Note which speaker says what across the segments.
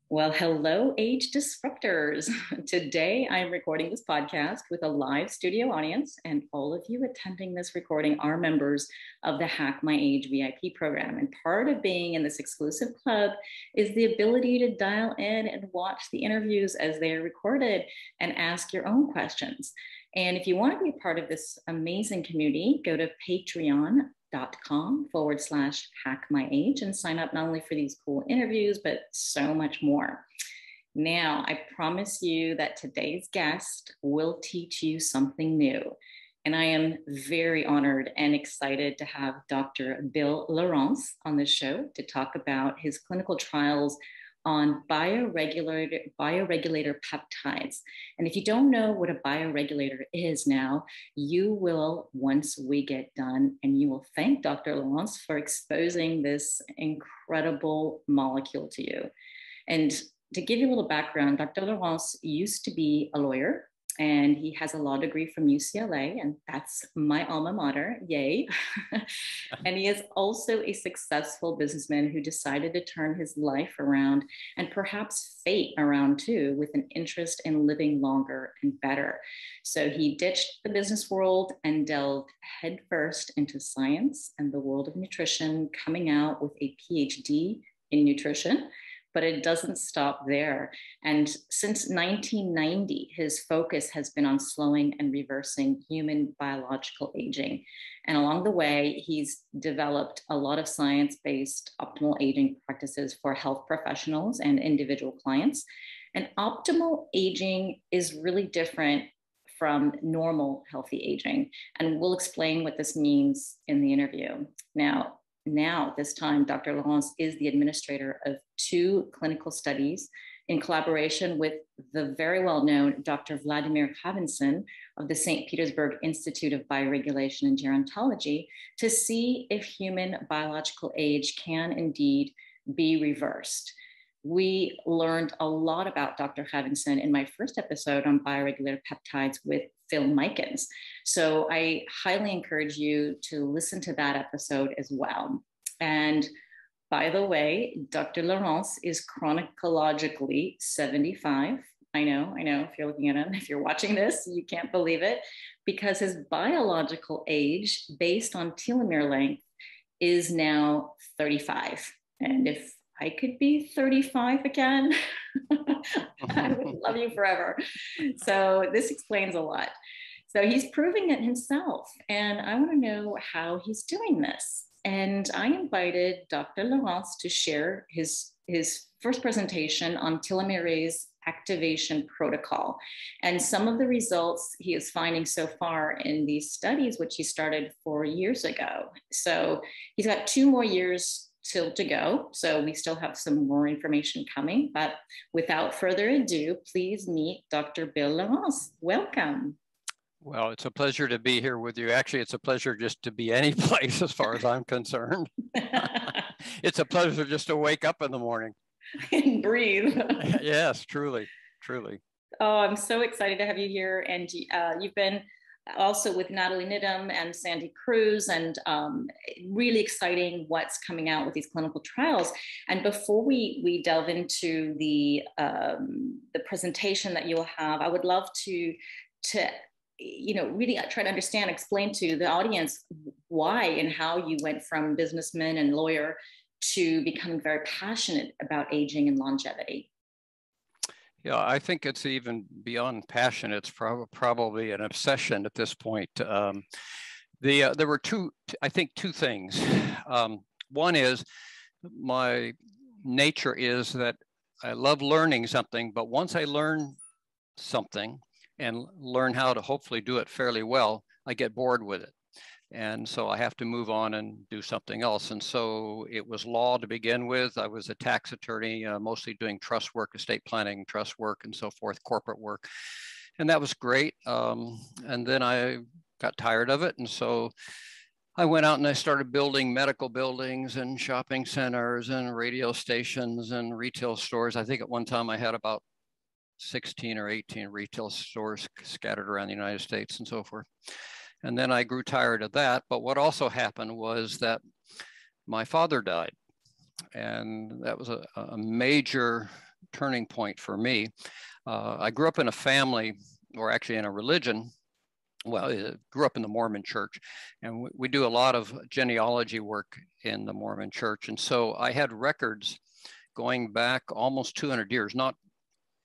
Speaker 1: Well, hello, age disruptors. Today, I'm recording this podcast with a live studio audience, and all of you attending this recording are members of the Hack My Age VIP program. And part of being in this exclusive club is the ability to dial in and watch the interviews as they are recorded and ask your own questions. And if you want to be a part of this amazing community, go to patreon.com/hackmyage and sign up not only for these cool interviews, but so much more. Now, I promise you that today's guest will teach you something new. And I am very honored and excited to have Dr. Bill Laurence on the show to talk about his clinical trials on bioregulator peptides. And if you don't know what a bioregulator is now, you will once we get done, and you will thank Dr. Laurence for exposing this incredible molecule to you. And to give you a little background, Dr. Laurence used to be a lawyer, and he has a law degree from UCLA, and that's my alma mater, yay. And he is also a successful businessman who decided to turn his life around and perhaps fate around too, with an interest in living longer and better. So he ditched the business world and delved headfirst into science and the world of nutrition, coming out with a PhD in nutrition. But it doesn't stop there. And since 1990, his focus has been on slowing and reversing human biological aging. And along the way, he's developed a lot of science-based optimal aging practices for health professionals and individual clients. And optimal aging is really different from normal healthy aging. And we'll explain what this means in the interview. Now, this time, Dr. Laurence is the administrator of 2 clinical studies in collaboration with the very well-known Dr. Vladimir Havinson of the St. Petersburg Institute of Bioregulation and Gerontology to see if human biological age can indeed be reversed. We learned a lot about Dr. Havinson in my first episode on bioregulator peptides with Phil Mikens. So I highly encourage you to listen to that episode as well. And by the way, Dr. Laurence is chronologically 75. I know, if you're looking at him, if you're watching this, you can't believe it, because his biological age based on telomere length is now 35. And if I could be 35 again, I would love you forever. So this explains a lot. So he's proving it himself, and I want to know how he's doing this. And I invited Dr. Laurence to share his first presentation on telomerase activation protocol and some of the results he is finding so far in these studies, which he started 4 years ago. So he's got 2 more years still to go. So we still have some more information coming, but without further ado, please meet Dr. Bill Laurence. Welcome.
Speaker 2: Well, it's a pleasure to be here with you. Actually, it's a pleasure just to be any place as far as I'm concerned. It's a pleasure just to wake up in the morning.
Speaker 1: And breathe.
Speaker 2: Yes, truly, truly.
Speaker 1: Oh, I'm so excited to have you here. And you've been also with Natalie Nidham and Sandy Cruz, and really exciting what's coming out with these clinical trials. And before we delve into the presentation that you'll have, I would love to really try to explain to the audience why and how you went from businessman and lawyer to becoming very passionate about aging and longevity.
Speaker 2: Yeah, I think it's even beyond passion. It's probably an obsession at this point. There were two things. One is my nature is that I love learning something, but once I learn something and learn how to hopefully do it fairly well, I get bored with it. And so I have to move on and do something else. And so it was law to begin with. I was a tax attorney, mostly doing trust work, estate planning, trust work, and so forth, corporate work. And that was great. And then I got tired of it. And so I went out and I started building medical buildings and shopping centers and radio stations and retail stores. I think at one time I had about 16 or 18 retail stores scattered around the United States and so forth. And then I grew tired of that. But what also happened was that my father died. And that was a major turning point for me. I grew up in a family, or actually in a religion. Well, I grew up in the Mormon church, and we do a lot of genealogy work in the Mormon church. And so I had records going back almost 200 years, not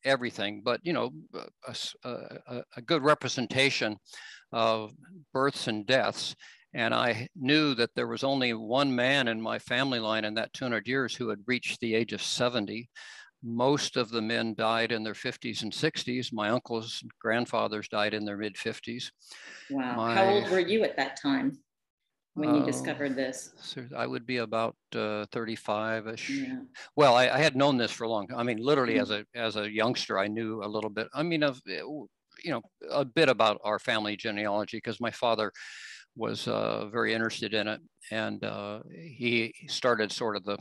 Speaker 2: everything, but, you know, a good representation of births and deaths. And I knew that there was only one man in my family line in that 200 years who had reached the age of 70. Most of the men died in their 50s and 60s. My uncles and grandfathers died in their mid 50s.
Speaker 1: Wow. How old were you at that time when you discovered this?
Speaker 2: So I would be about 35-ish.
Speaker 1: Yeah.
Speaker 2: Well, I had known this for a long time. I mean, literally as a youngster, I knew a little bit. I mean, a bit about our family genealogy, because my father was very interested in it, and he started sort of the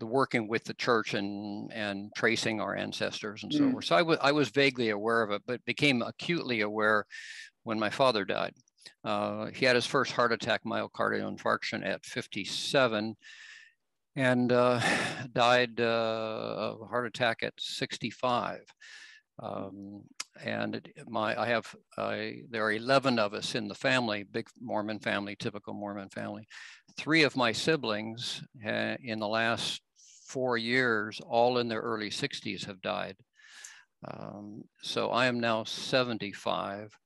Speaker 2: working with the church and tracing our ancestors and so forth. So I was vaguely aware of it, but became acutely aware when my father died. He had his first heart attack, myocardial infarction, at 57, and died of a heart attack at 65. And there are 11 of us in the family, big Mormon family, typical Mormon family. 3 of my siblings in the last 4 years, all in their early 60s, have died. So I am now 75,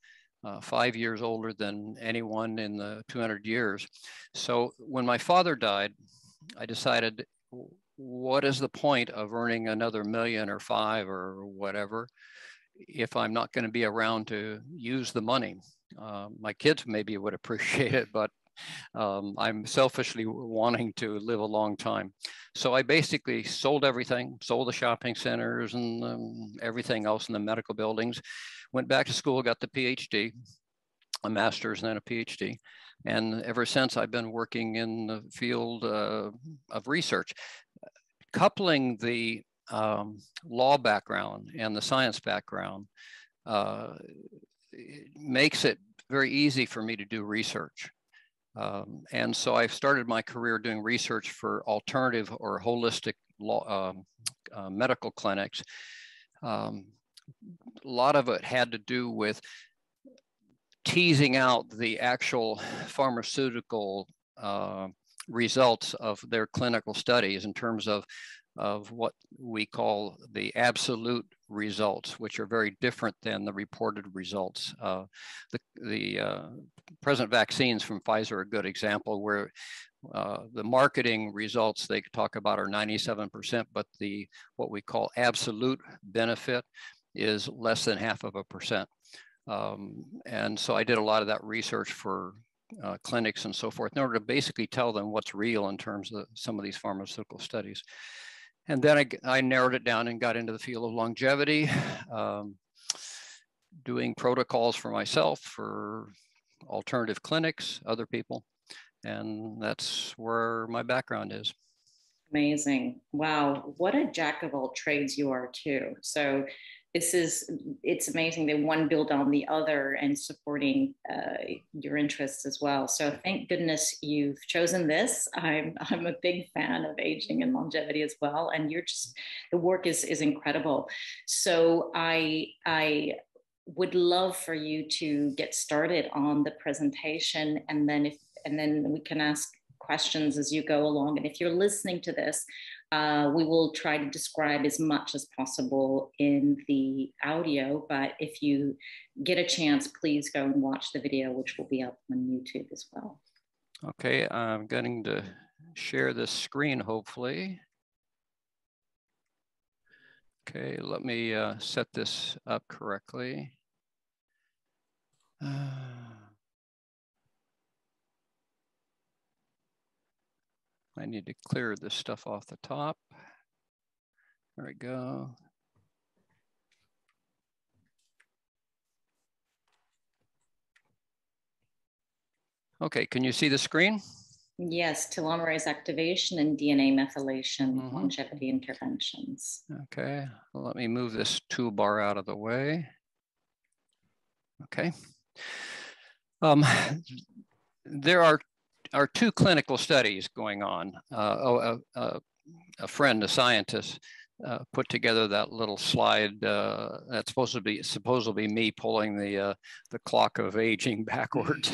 Speaker 2: 5 years older than anyone in the 200 years. So when my father died, I decided, what is the point of earning another $1 million or $5 or whatever if I'm not going to be around to use the money? My kids maybe would appreciate it, but I'm selfishly wanting to live a long time. So I basically sold everything, sold the shopping centers and everything else in the medical buildings, went back to school, got the PhD, a master's and then a PhD. And ever since, I've been working in the field of research, coupling the law background and the science background. It makes it very easy for me to do research. And so I've started my career doing research for alternative or holistic medical clinics. A lot of it had to do with teasing out the actual pharmaceutical results of their clinical studies in terms of what we call the absolute results, which are very different than the reported results. The present vaccines from Pfizer are a good example, where the marketing results they talk about are 97%, but what we call absolute benefit is less than 0.5%. And so I did a lot of that research for clinics and so forth in order to basically tell them what's real in terms of some of these pharmaceutical studies. And then I narrowed it down and got into the field of longevity, doing protocols for myself, for alternative clinics, other people. And that's where my background is.
Speaker 1: Amazing. Wow. What a jack of all trades you are too. So it's amazing that one build on the other and supporting your interests as well. So thank goodness you've chosen this. I'm a big fan of aging and longevity as well. And the work is incredible. So I would love for you to get started on the presentation, and then we can ask questions as you go along. And if you're listening to this, we will try to describe as much as possible in the audio, but if you get a chance, please go and watch the video, which will be up on YouTube as well.
Speaker 2: Okay, I'm going to share this screen, hopefully. Okay, let me set this up correctly. I need to clear this stuff off the top. There we go. Okay, can you see the screen?
Speaker 1: Yes, telomerase activation and DNA methylation longevity interventions.
Speaker 2: Okay, well, let me move this toolbar out of the way. Okay. There are 2 clinical studies going on. A friend, a scientist, put together that little slide that's supposedly me pulling the clock of aging backwards.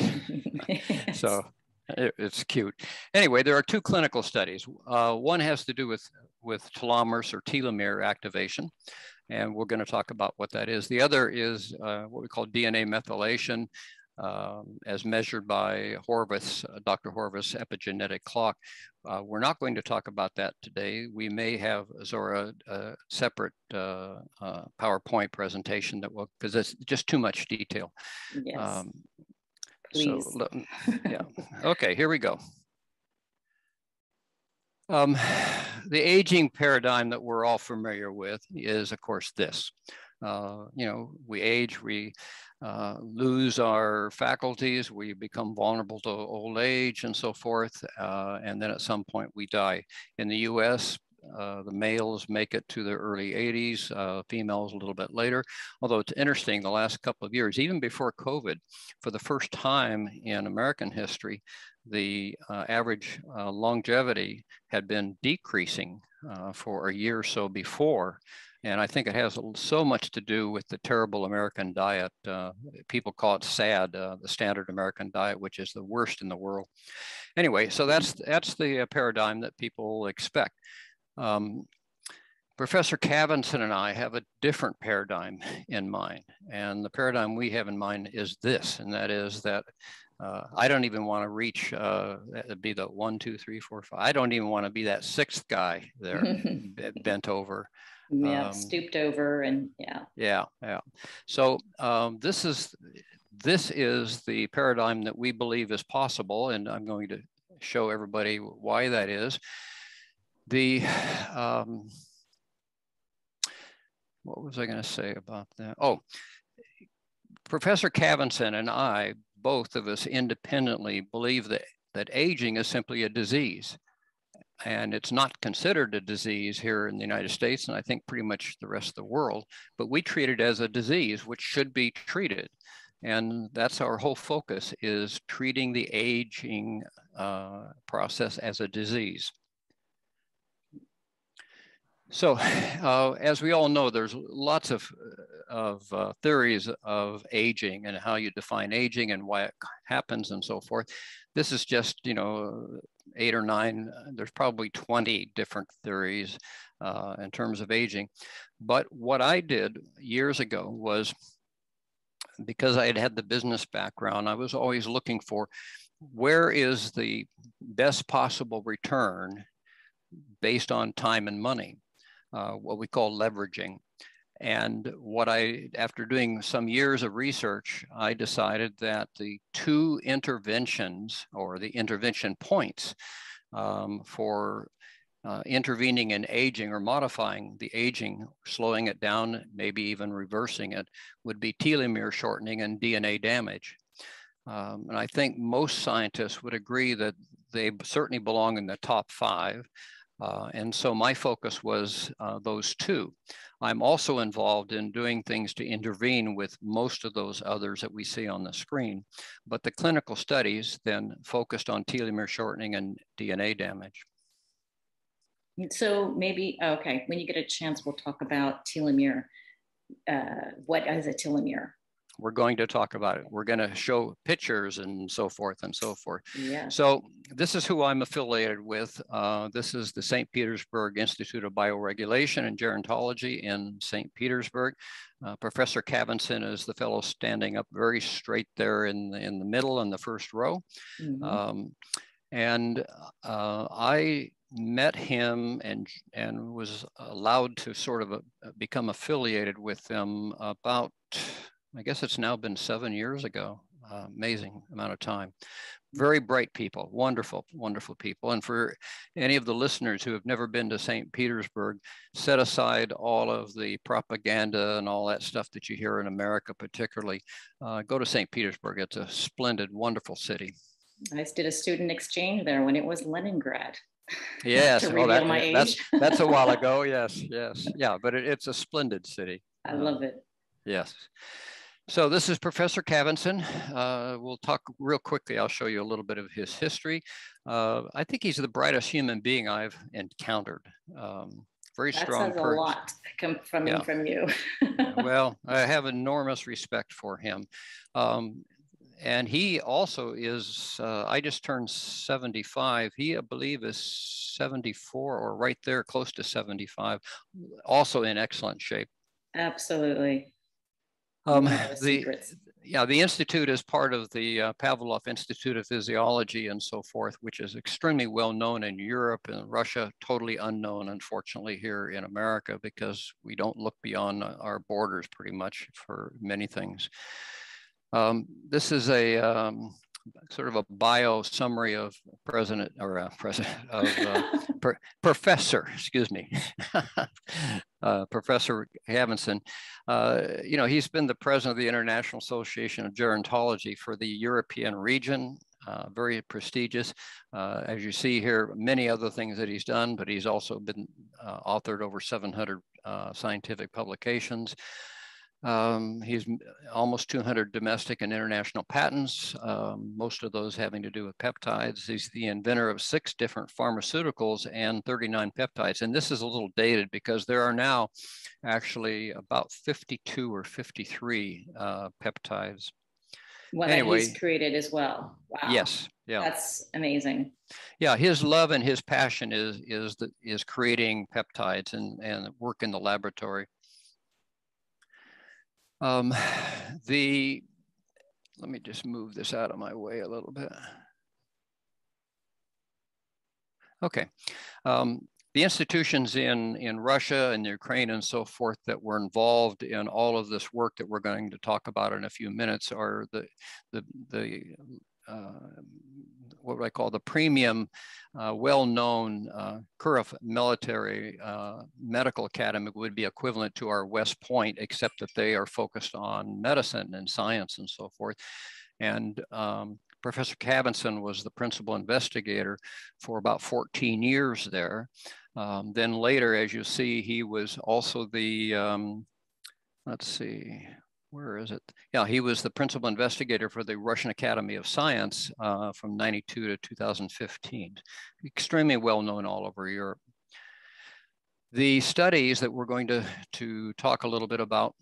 Speaker 1: Yes.
Speaker 2: So it's cute. Anyway, there are two clinical studies. One has to do with telomeres or telomere activation, and we're going to talk about what that is. The other is what we call DNA methylation, as measured by Horvath's, Dr. Horvath's epigenetic clock. We're not going to talk about that today. We may have, Zora, a separate PowerPoint presentation that will, because it's just too much detail.
Speaker 1: Yes. Please.
Speaker 2: So, yeah. Okay, here we go. The aging paradigm that we're all familiar with is, of course, this. We age, we lose our faculties, we become vulnerable to old age and so forth, and then at some point we die. In the US, the males make it to the early 80s, females a little bit later. Although it's interesting, the last couple of years, even before COVID, for the first time in American history, the average longevity had been decreasing for a year or so before. And I think it has so much to do with the terrible American diet. People call it SAD, the standard American diet, which is the worst in the world. Anyway, so that's the paradigm that people expect. Professor Cavinson and I have a different paradigm in mind. And the paradigm we have in mind is this, and that is that I don't even want to reach, that'd be the 1, 2, 3, 4, 5. I don't even want to be that sixth guy there, bent over.
Speaker 1: Yeah, stooped over, and yeah.
Speaker 2: Yeah. So this is the paradigm that we believe is possible, and I'm going to show everybody why that is. What was I going to say about that? Oh, Professor Cavinson and I, both of us independently, believe that aging is simply a disease. And it's not considered a disease here in the United States, and I think pretty much the rest of the world, but we treat it as a disease which should be treated. And that's our whole focus, is treating the aging process as a disease. So as we all know, there's lots of theories of aging and how you define aging and why it happens and so forth. This is just, 8 or 9, there's probably 20 different theories in terms of aging. But what I did years ago was, because I had the business background, I was always looking for where is the best possible return based on time and money, what we call leveraging. And after doing some years of research, I decided that the 2 interventions, or the intervention points for intervening in aging or modifying the aging, slowing it down, maybe even reversing it, would be telomere shortening and DNA damage. And I think most scientists would agree that they certainly belong in the top 5. And so my focus was those 2. I'm also involved in doing things to intervene with most of those others that we see on the screen. But the clinical studies then focused on telomere shortening and DNA damage.
Speaker 1: So maybe, okay, when you get a chance, we'll talk about telomere. What is a telomere?
Speaker 2: We're going to talk about it. We're going to show pictures and so forth and so forth.
Speaker 1: Yeah.
Speaker 2: So this is who I'm affiliated with. This is the St. Petersburg Institute of Bioregulation and Gerontology in St. Petersburg. Professor Cavinson is the fellow standing up very straight there in the middle in the first row. Mm-hmm. I met him and was allowed to sort of become affiliated with them about, I guess it's now been 7 years ago. Amazing amount of time. Very bright people, wonderful, wonderful people. And for any of the listeners who have never been to St. Petersburg, set aside all of the propaganda and all that stuff that you hear in America particularly. Go to St. Petersburg. It's a splendid, wonderful city.
Speaker 1: I did a student exchange there when it was Leningrad.
Speaker 2: Yes,
Speaker 1: to reveal my age.
Speaker 2: That's a while ago. Yes. Yeah, but it's a splendid city.
Speaker 1: I love it.
Speaker 2: Yes. So this is Professor Cavinson. We'll talk real quickly. I'll show you a little bit of his history. I think he's the brightest human being I've encountered very
Speaker 1: That
Speaker 2: strong
Speaker 1: says a
Speaker 2: person.
Speaker 1: lot coming from you.
Speaker 2: Well, I have enormous respect for him. And he also is, I just turned 75. He, I believe, is 74 or right there, close to 75, also in excellent shape.
Speaker 1: Absolutely.
Speaker 2: The Institute is part of the Pavlov Institute of Physiology and so forth, which is extremely well known in Europe and Russia, totally unknown, unfortunately, here in America, because we don't look beyond our borders pretty much for many things. This is a sort of a bio summary of Professor, excuse me, Professor Cavenson. You know, he's been the president of the International Association of Gerontology for the European region, very prestigious. As you see here, many other things that he's done, but he's also been authored over 700 scientific publications. He's almost 200 domestic and international patents, most of those having to do with peptides. He's the inventor of 6 different pharmaceuticals and 39 peptides. And this is a little dated because there are now actually about 52 or 53 peptides.
Speaker 1: Well, anyway, that he's created as well. Wow.
Speaker 2: Yes. Yeah.
Speaker 1: That's amazing.
Speaker 2: Yeah, his love and his passion is creating peptides and work in the laboratory. Let me just move this out of my way a little bit. Okay. The institutions in Russia and Ukraine and so forth that were involved in all of this work that we're going to talk about in a few minutes are what I call the premium, well-known Kurov Military Medical Academy would be equivalent to our West Point, except that they are focused on medicine and science and so forth. And Professor Cavenson was the principal investigator for about 14 years there. Then later, as you see, he was also the, let's see, where is it? Yeah, he was the principal investigator for the Russian Academy of Science from 92 to 2015. Extremely well known all over Europe. The studies that we're going to talk a little bit about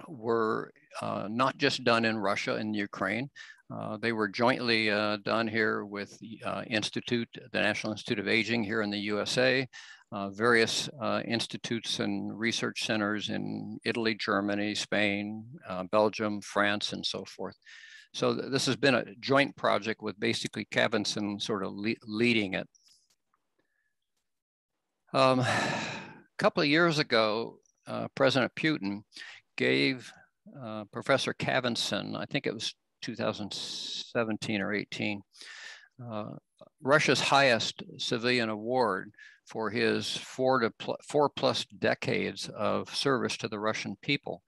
Speaker 2: were not just done in Russia and Ukraine. They were jointly done here with the National Institute of Aging here in the USA, various institutes and research centers in Italy, Germany, Spain, Belgium, France, and so forth. So this has been a joint project with basically Cavenson sort of leading it. A couple of years ago, President Putin gave Professor Cavenson, I think it was 2017 or 18, Russia's highest civilian award for his 4+ decades of service to the Russian people.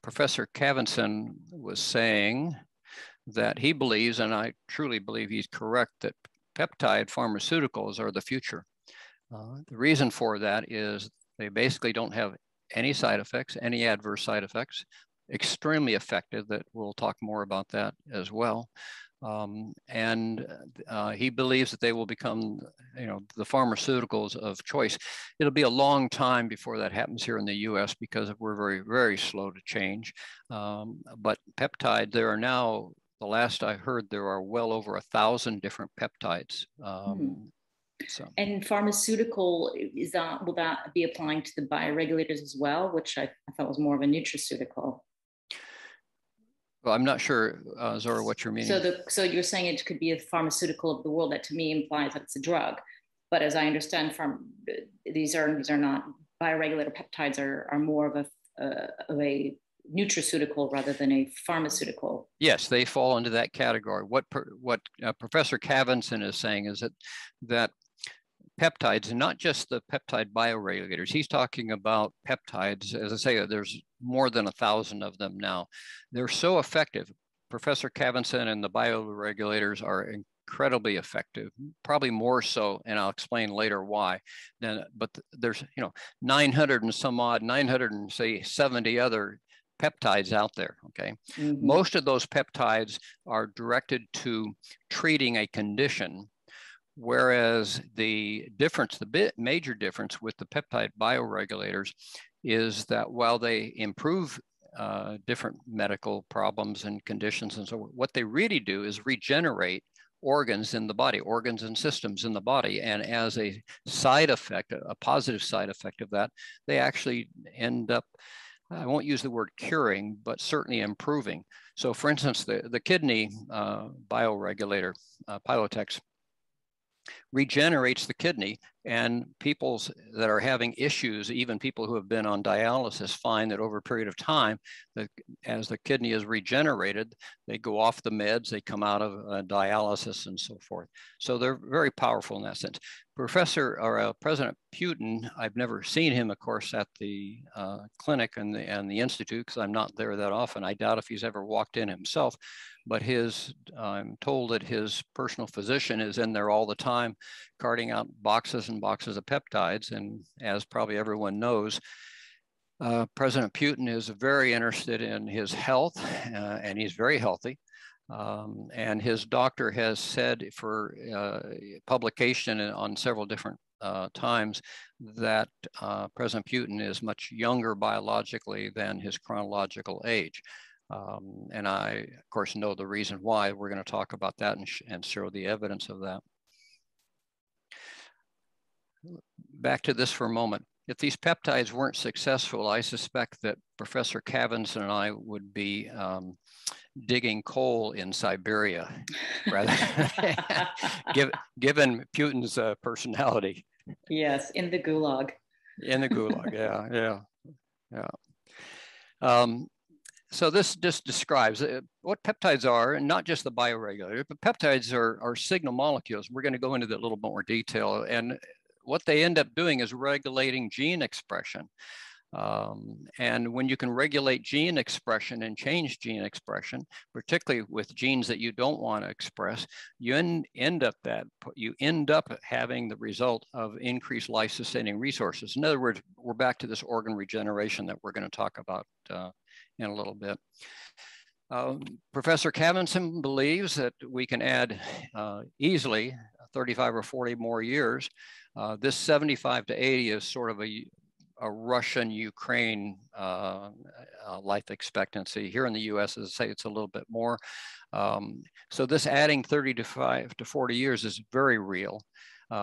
Speaker 2: Professor Cavenson was saying that he believes, and I truly believe he's correct, that peptide pharmaceuticals are the future. The reason for that is they basically don't have any side effects, any adverse side effects, extremely effective, that we'll talk more about that as well. He believes that they will become, the pharmaceuticals of choice. It'll be a long time before that happens here in the US because we're very, very slow to change. But peptide, there are now, the last I heard, there are well over 1,000 different peptides. So.
Speaker 1: And pharmaceutical, will that be applying to the bioregulators as well, which I thought was more of a nutraceutical?
Speaker 2: Well, I'm not sure, Zora, what you're meaning.
Speaker 1: So you're saying it could be a pharmaceutical of the world. That to me implies that it's a drug. But as I understand, these are not bioregulator peptides. Are more of a nutraceutical rather than a pharmaceutical.
Speaker 2: Yes, they fall into that category. What Professor Cavenson is saying is that peptides, and not just the peptide bioregulators. He's talking about peptides. As I say, there's more than 1,000 of them now. They're so effective. Professor Cavenson and the bioregulators are incredibly effective, probably more so, and I'll explain later why. But there's 970 other peptides out there, okay? Mm-hmm. Most of those peptides are directed to treating a condition Whereas the difference, major difference with the peptide bioregulators is that while they improve different medical problems and conditions and so on, what they really do is regenerate organs in the body, organs and systems in the body. And as a side effect, a positive side effect of that, they actually end up, I won't use the word curing, but certainly improving. So for instance, the kidney bioregulator, Pilotex, regenerates the kidney, and people that are having issues, even people who have been on dialysis, find that over a period of time, that as the kidney is regenerated, they go off the meds, they come out of dialysis and so forth. So they're very powerful in that sense. President Putin, I've never seen him, of course, at the clinic and the institute, because I'm not there that often. I doubt if he's ever walked in himself, but I'm told that his personal physician is in there all the time, carting out boxes and boxes of peptides. And as probably everyone knows, President Putin is very interested in his health, and he's very healthy. And his doctor has said for publication on several different times that President Putin is much younger biologically than his chronological age. And I, of course, know the reason why. We're going to talk about that and show the evidence of that. Back to this for a moment. If these peptides weren't successful, I suspect that Professor Cavinson and I would be digging coal in Siberia, rather, given Putin's personality.
Speaker 1: Yes, in the gulag.
Speaker 2: In the gulag, yeah. So this just describes what peptides are, and not just the bioregulator, but peptides are signal molecules. We're going to go into that a little bit more detail. And what they end up doing is regulating gene expression. And when you can regulate gene expression and change gene expression, particularly with genes that you don't want to express, you end up having the result of increased life-sustaining resources. In other words, we're back to this organ regeneration that we're going to talk about in a little bit. Professor Cavinson believes that we can add easily 35 or 40 more years. This 75 to 80 is sort of a Russian-Ukraine life expectancy. Here in the US, as I say, it's a little bit more. So this adding 35 to 40 years is very real.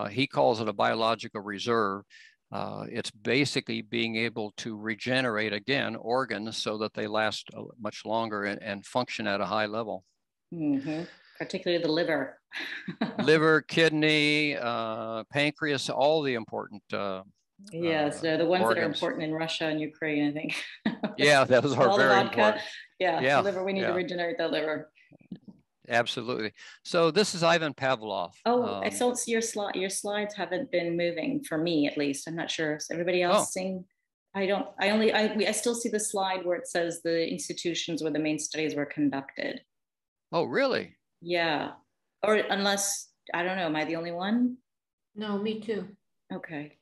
Speaker 2: He calls it a biological reserve. It's basically being able to regenerate, again, organs so that they last much longer and function at a high level.
Speaker 1: Mm-hmm. Particularly the liver.
Speaker 2: Liver, kidney, pancreas, all the important
Speaker 1: yes, they're the ones
Speaker 2: organs
Speaker 1: that are important in Russia and Ukraine, I think.
Speaker 2: Yeah, those are very important.
Speaker 1: Yeah, liver, we need to regenerate the liver.
Speaker 2: Absolutely. So this is Ivan Pavlov.
Speaker 1: Oh, so your slides haven't been moving for me, at least. I'm not sure. Is everybody else seeing? I still see the slide where it says the institutions where the main studies were conducted.
Speaker 2: Oh, really?
Speaker 1: Yeah. Or unless, I don't know, am I the only one?
Speaker 3: No, me too.
Speaker 1: Okay.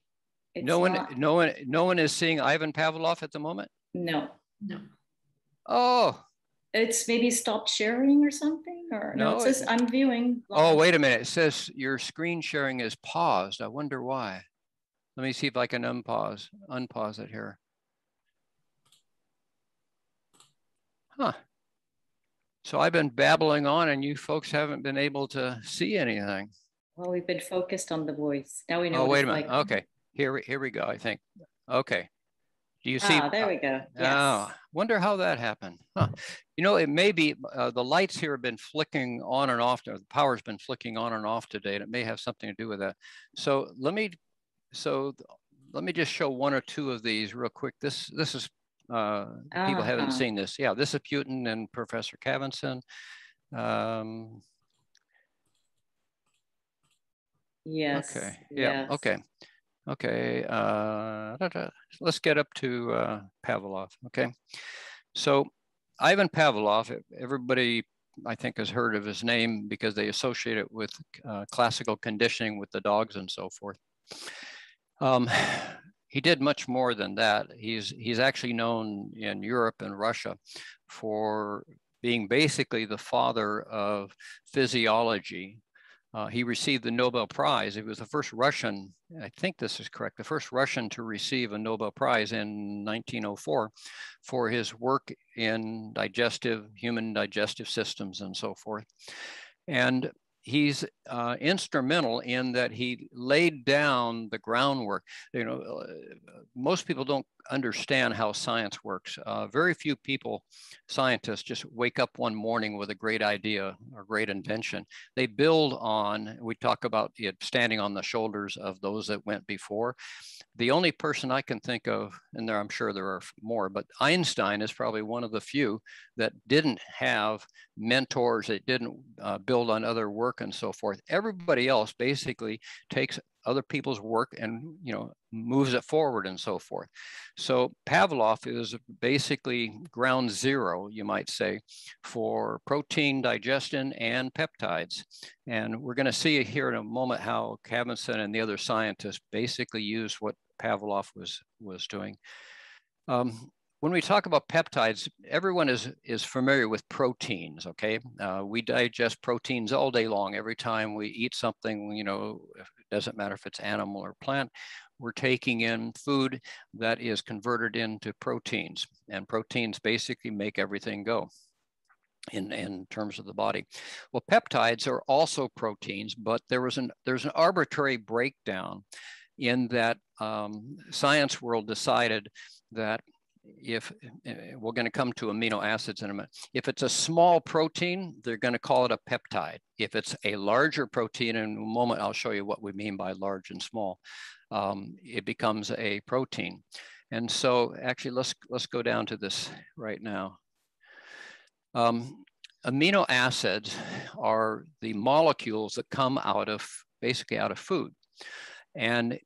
Speaker 2: No one is seeing Ivan Pavlov at the moment?
Speaker 1: No.
Speaker 2: Oh.
Speaker 1: It's maybe stopped sharing or something, or no, it says I'm viewing.
Speaker 2: Oh, wait a minute. It says your screen sharing is paused. I wonder why. Let me see if I can unpause it here. Huh. So I've been babbling on and you folks haven't been able to see anything.
Speaker 1: Well, we've been focused on the voice. Now we know.
Speaker 2: Oh, wait a minute. Okay. Here we go, I think. Okay. Do you see?
Speaker 1: Ah, there we go. Yes.
Speaker 2: Oh, wonder how that happened. Huh. You know, it may be the lights here have been flicking on and off. The power's been flicking on and off today, and it may have something to do with that. So let me just show one or two of these real quick. This is people haven't seen this. Yeah, this is Putin and Professor Cavinson.
Speaker 1: Yes.
Speaker 2: Okay. Yeah. Yes. Okay. Okay, let's get up to Pavlov, okay? So Ivan Pavlov, everybody I think has heard of his name because they associate it with classical conditioning with the dogs and so forth. He did much more than that. He's actually known in Europe and Russia for being basically the father of physiology He received the Nobel Prize. He was the first Russian, I think this is correct, the first Russian to receive a Nobel Prize in 1904 for his work in human digestive systems and so forth. And he's instrumental in that he laid down the groundwork. You know, most people don't understand how science works. Very few scientists just wake up one morning with a great idea or great invention. They build on, we talk about it standing on the shoulders of those that went before. The only person I can think of, and I'm sure there are more, but Einstein is probably one of the few that didn't have mentors, that didn't build on other work and so forth. Everybody else basically takes other people's work and, you know, moves it forward and so forth. So Pavlov is basically ground zero, you might say, for protein digestion and peptides. And we're going to see here in a moment how Kabat-Zinn and the other scientists basically used what Pavlov was doing. When we talk about peptides, everyone is familiar with proteins, okay? We digest proteins all day long. Every time we eat something, you know, it doesn't matter if it's animal or plant, we're taking in food that is converted into proteins. And proteins basically make everything go in terms of the body. Well, peptides are also proteins, but there's an arbitrary breakdown in that science world decided that if we're going to come to amino acids in a minute, if it's a small protein, they're going to call it a peptide. If it's a larger protein, in a moment I'll show you what we mean by large and small, it becomes a protein. And so actually let's go down to this right now. Amino acids are the molecules that come basically out of food. And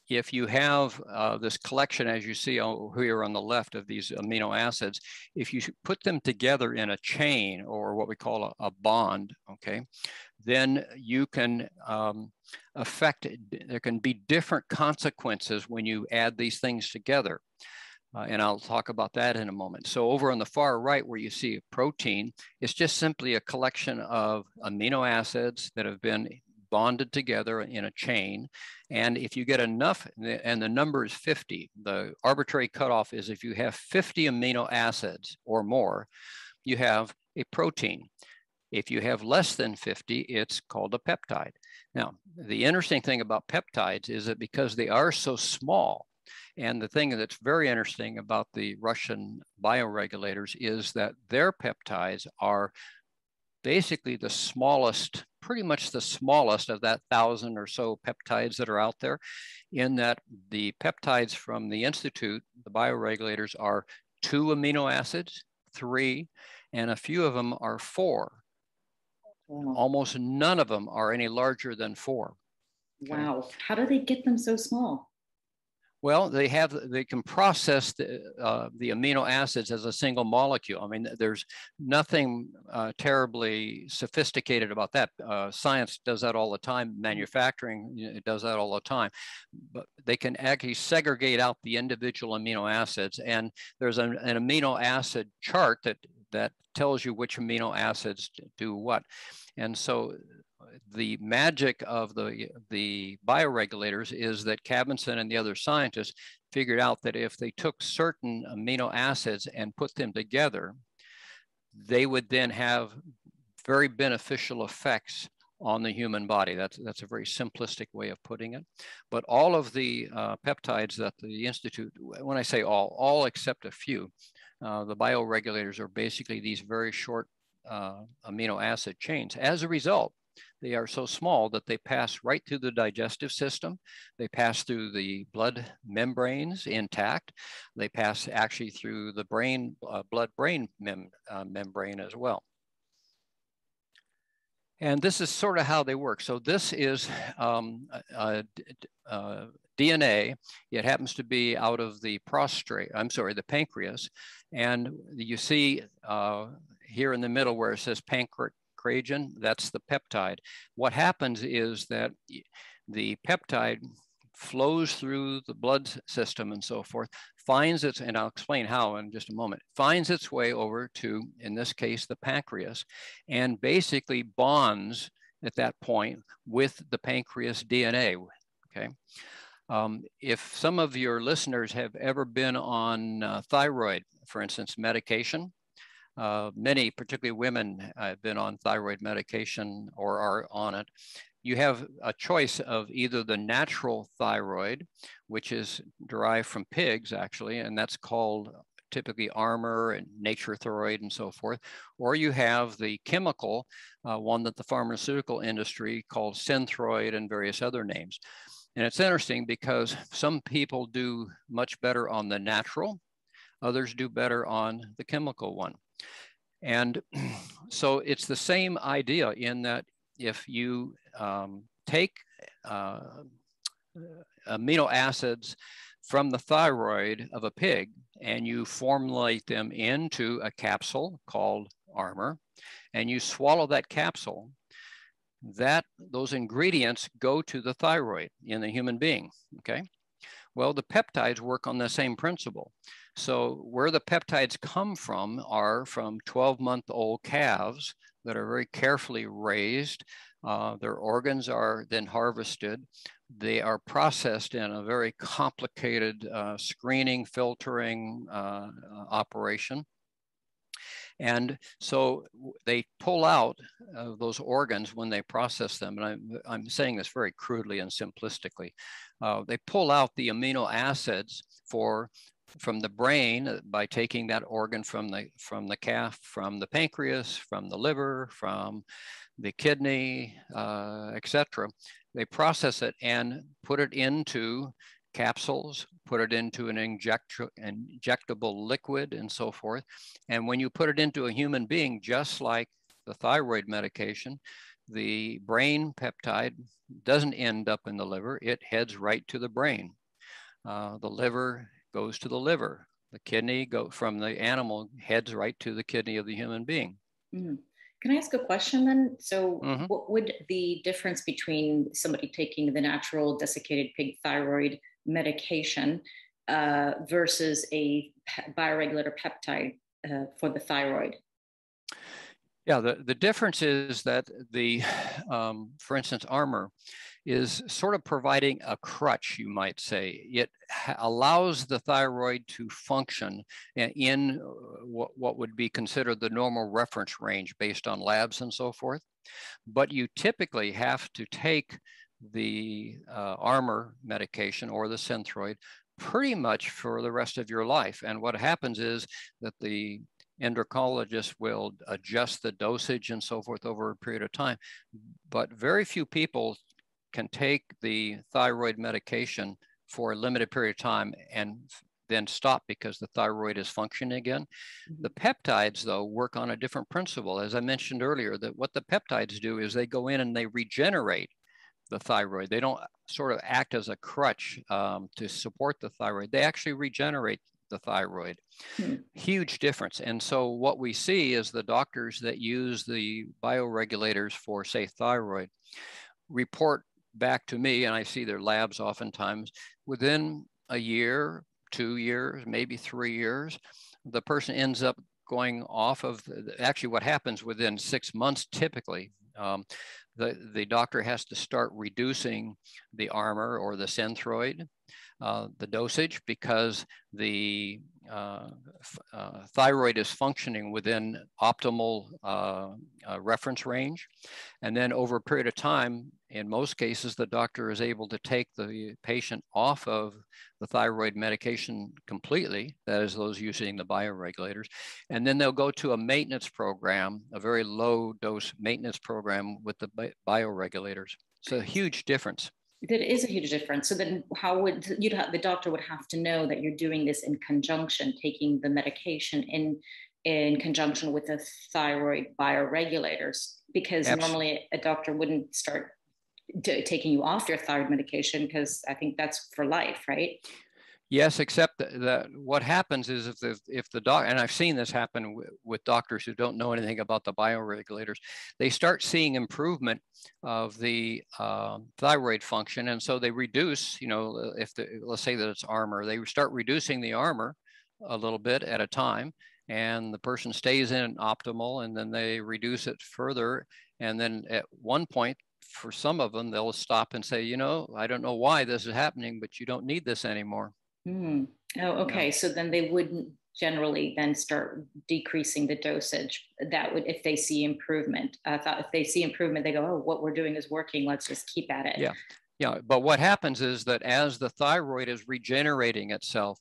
Speaker 2: if you have this collection, as you see here on the left of these amino acids, if you put them together in a chain or what we call a bond, okay, then you can there can be different consequences when you add these things together. And I'll talk about that in a moment. So over on the far right where you see a protein, it's just simply a collection of amino acids that have been bonded together in a chain. And if you get enough, and the number is 50, the arbitrary cutoff is if you have 50 amino acids or more, you have a protein. If you have less than 50, it's called a peptide. Now, the interesting thing about peptides is that because they are so small, and the thing that's very interesting about the Russian bioregulators is that their peptides are basically the smallest, pretty much the smallest of that 1,000 or so peptides that are out there, in that the peptides from the Institute, the bioregulators, are 2 amino acids, 3, and a few of them are 4. Wow. Almost none of them are any larger than 4.
Speaker 1: Okay? Wow. How do they get them so small?
Speaker 2: Well, they can process the amino acids as a single molecule. I mean, there's nothing terribly sophisticated about that. Science does that all the time. Manufacturing, it does that all the time. But they can actually segregate out the individual amino acids. And there's an amino acid chart that tells you which amino acids do what. And so the magic of the bioregulators is that Kabat-Zinn and the other scientists figured out that if they took certain amino acids and put them together, they would then have very beneficial effects on the human body. That's a very simplistic way of putting it. But all of the peptides that the Institute, when I say all except a few, the bioregulators are basically these very short amino acid chains. As a result, they are so small that they pass right through the digestive system. They pass through the blood membranes intact. They pass actually through the brain, blood-brain membrane as well. And this is sort of how they work. So this is DNA. It happens to be out of the the pancreas. And you see here in the middle where it says pancreas, that's the peptide. What happens is that the peptide flows through the blood system and so forth, finds its, and I'll explain how in just a moment, finds its way over to, in this case, the pancreas, and basically bonds at that point with the pancreas DNA, okay? If some of your listeners have ever been on thyroid, for instance, medication, many, particularly women, have been on thyroid medication or are on it. You have a choice of either the natural thyroid, which is derived from pigs, actually, and that's called typically Armor and Nature Thyroid and so forth, or you have the chemical one that the pharmaceutical industry calls Synthroid and various other names. And it's interesting because some people do much better on the natural, others do better on the chemical one. And so it's the same idea in that if you take amino acids from the thyroid of a pig and you formulate them into a capsule called Armor, and you swallow that capsule, those ingredients go to the thyroid in the human being, okay? Well, the peptides work on the same principle. So where the peptides come from are from 12-month-old calves that are very carefully raised. Their organs are then harvested. They are processed in a very complicated screening, filtering operation. And so they pull out those organs when they process them. And I'm saying this very crudely and simplistically. They pull out the amino acids from the brain by taking that organ from the calf, from the pancreas, from the liver, from the kidney, etc. They process it and put it into capsules, put it into an injectable liquid and so forth. And when you put it into a human being, just like the thyroid medication, the brain peptide doesn't end up in the liver, it heads right to the brain. The liver goes to the liver. The kidney from the animal heads right to the kidney of the human being.
Speaker 1: Mm. Can I ask a question then? So what would the difference between somebody taking the natural desiccated pig thyroid medication versus a bioregulator peptide for the thyroid?
Speaker 2: Yeah, the difference is that for instance, Armor is sort of providing a crutch, you might say. It allows the thyroid to function in what would be considered the normal reference range based on labs and so forth. But you typically have to take the Armor medication or the Synthroid pretty much for the rest of your life. And what happens is that the endocrinologist will adjust the dosage and so forth over a period of time. But very few people can take the thyroid medication for a limited period of time and then stop because the thyroid is functioning again. The peptides, though, work on a different principle. As I mentioned earlier, that what the peptides do is they go in and they regenerate the thyroid. They don't sort of act as a crutch to support the thyroid. They actually regenerate the thyroid. Huge difference. And so what we see is the doctors that use the bioregulators for, say, thyroid report back to me, and I see their labs oftentimes, within a year, 2 years, maybe 3 years, the person ends up going off of, actually what happens within 6 months typically, the doctor has to start reducing the Armor or the Synthroid, the dosage, because the thyroid is functioning within optimal reference range. And then over a period of time, in most cases, the doctor is able to take the patient off of the thyroid medication completely, that is those using the bioregulators, and then they'll go to a maintenance program, a very low dose maintenance program with the bioregulators. So a huge difference.
Speaker 1: There is a huge difference. So then how would the doctor would have to know that you're doing this in conjunction, taking the medication in conjunction with the thyroid bioregulators, because normally a doctor wouldn't start taking you off your thyroid medication, because I think that's for life, right?
Speaker 2: Yes, except that what happens is if the doc, and I've seen this happen with doctors who don't know anything about the bioregulators, they start seeing improvement of the thyroid function, and so they reduce, let's say that it's Armor, they start reducing the Armor a little bit at a time, and the person stays in optimal, and then they reduce it further. And then at one point, for some of them, they'll stop and say, you know, I don't know why this is happening, but you don't need this anymore.
Speaker 1: Oh, okay.
Speaker 2: Yeah.
Speaker 1: So then they wouldn't generally then start decreasing the dosage. That would, if they see improvement. I thought if they see improvement, they go, oh, what we're doing is working. Let's just keep at it.
Speaker 2: Yeah. Yeah. But what happens is that as the thyroid is regenerating itself,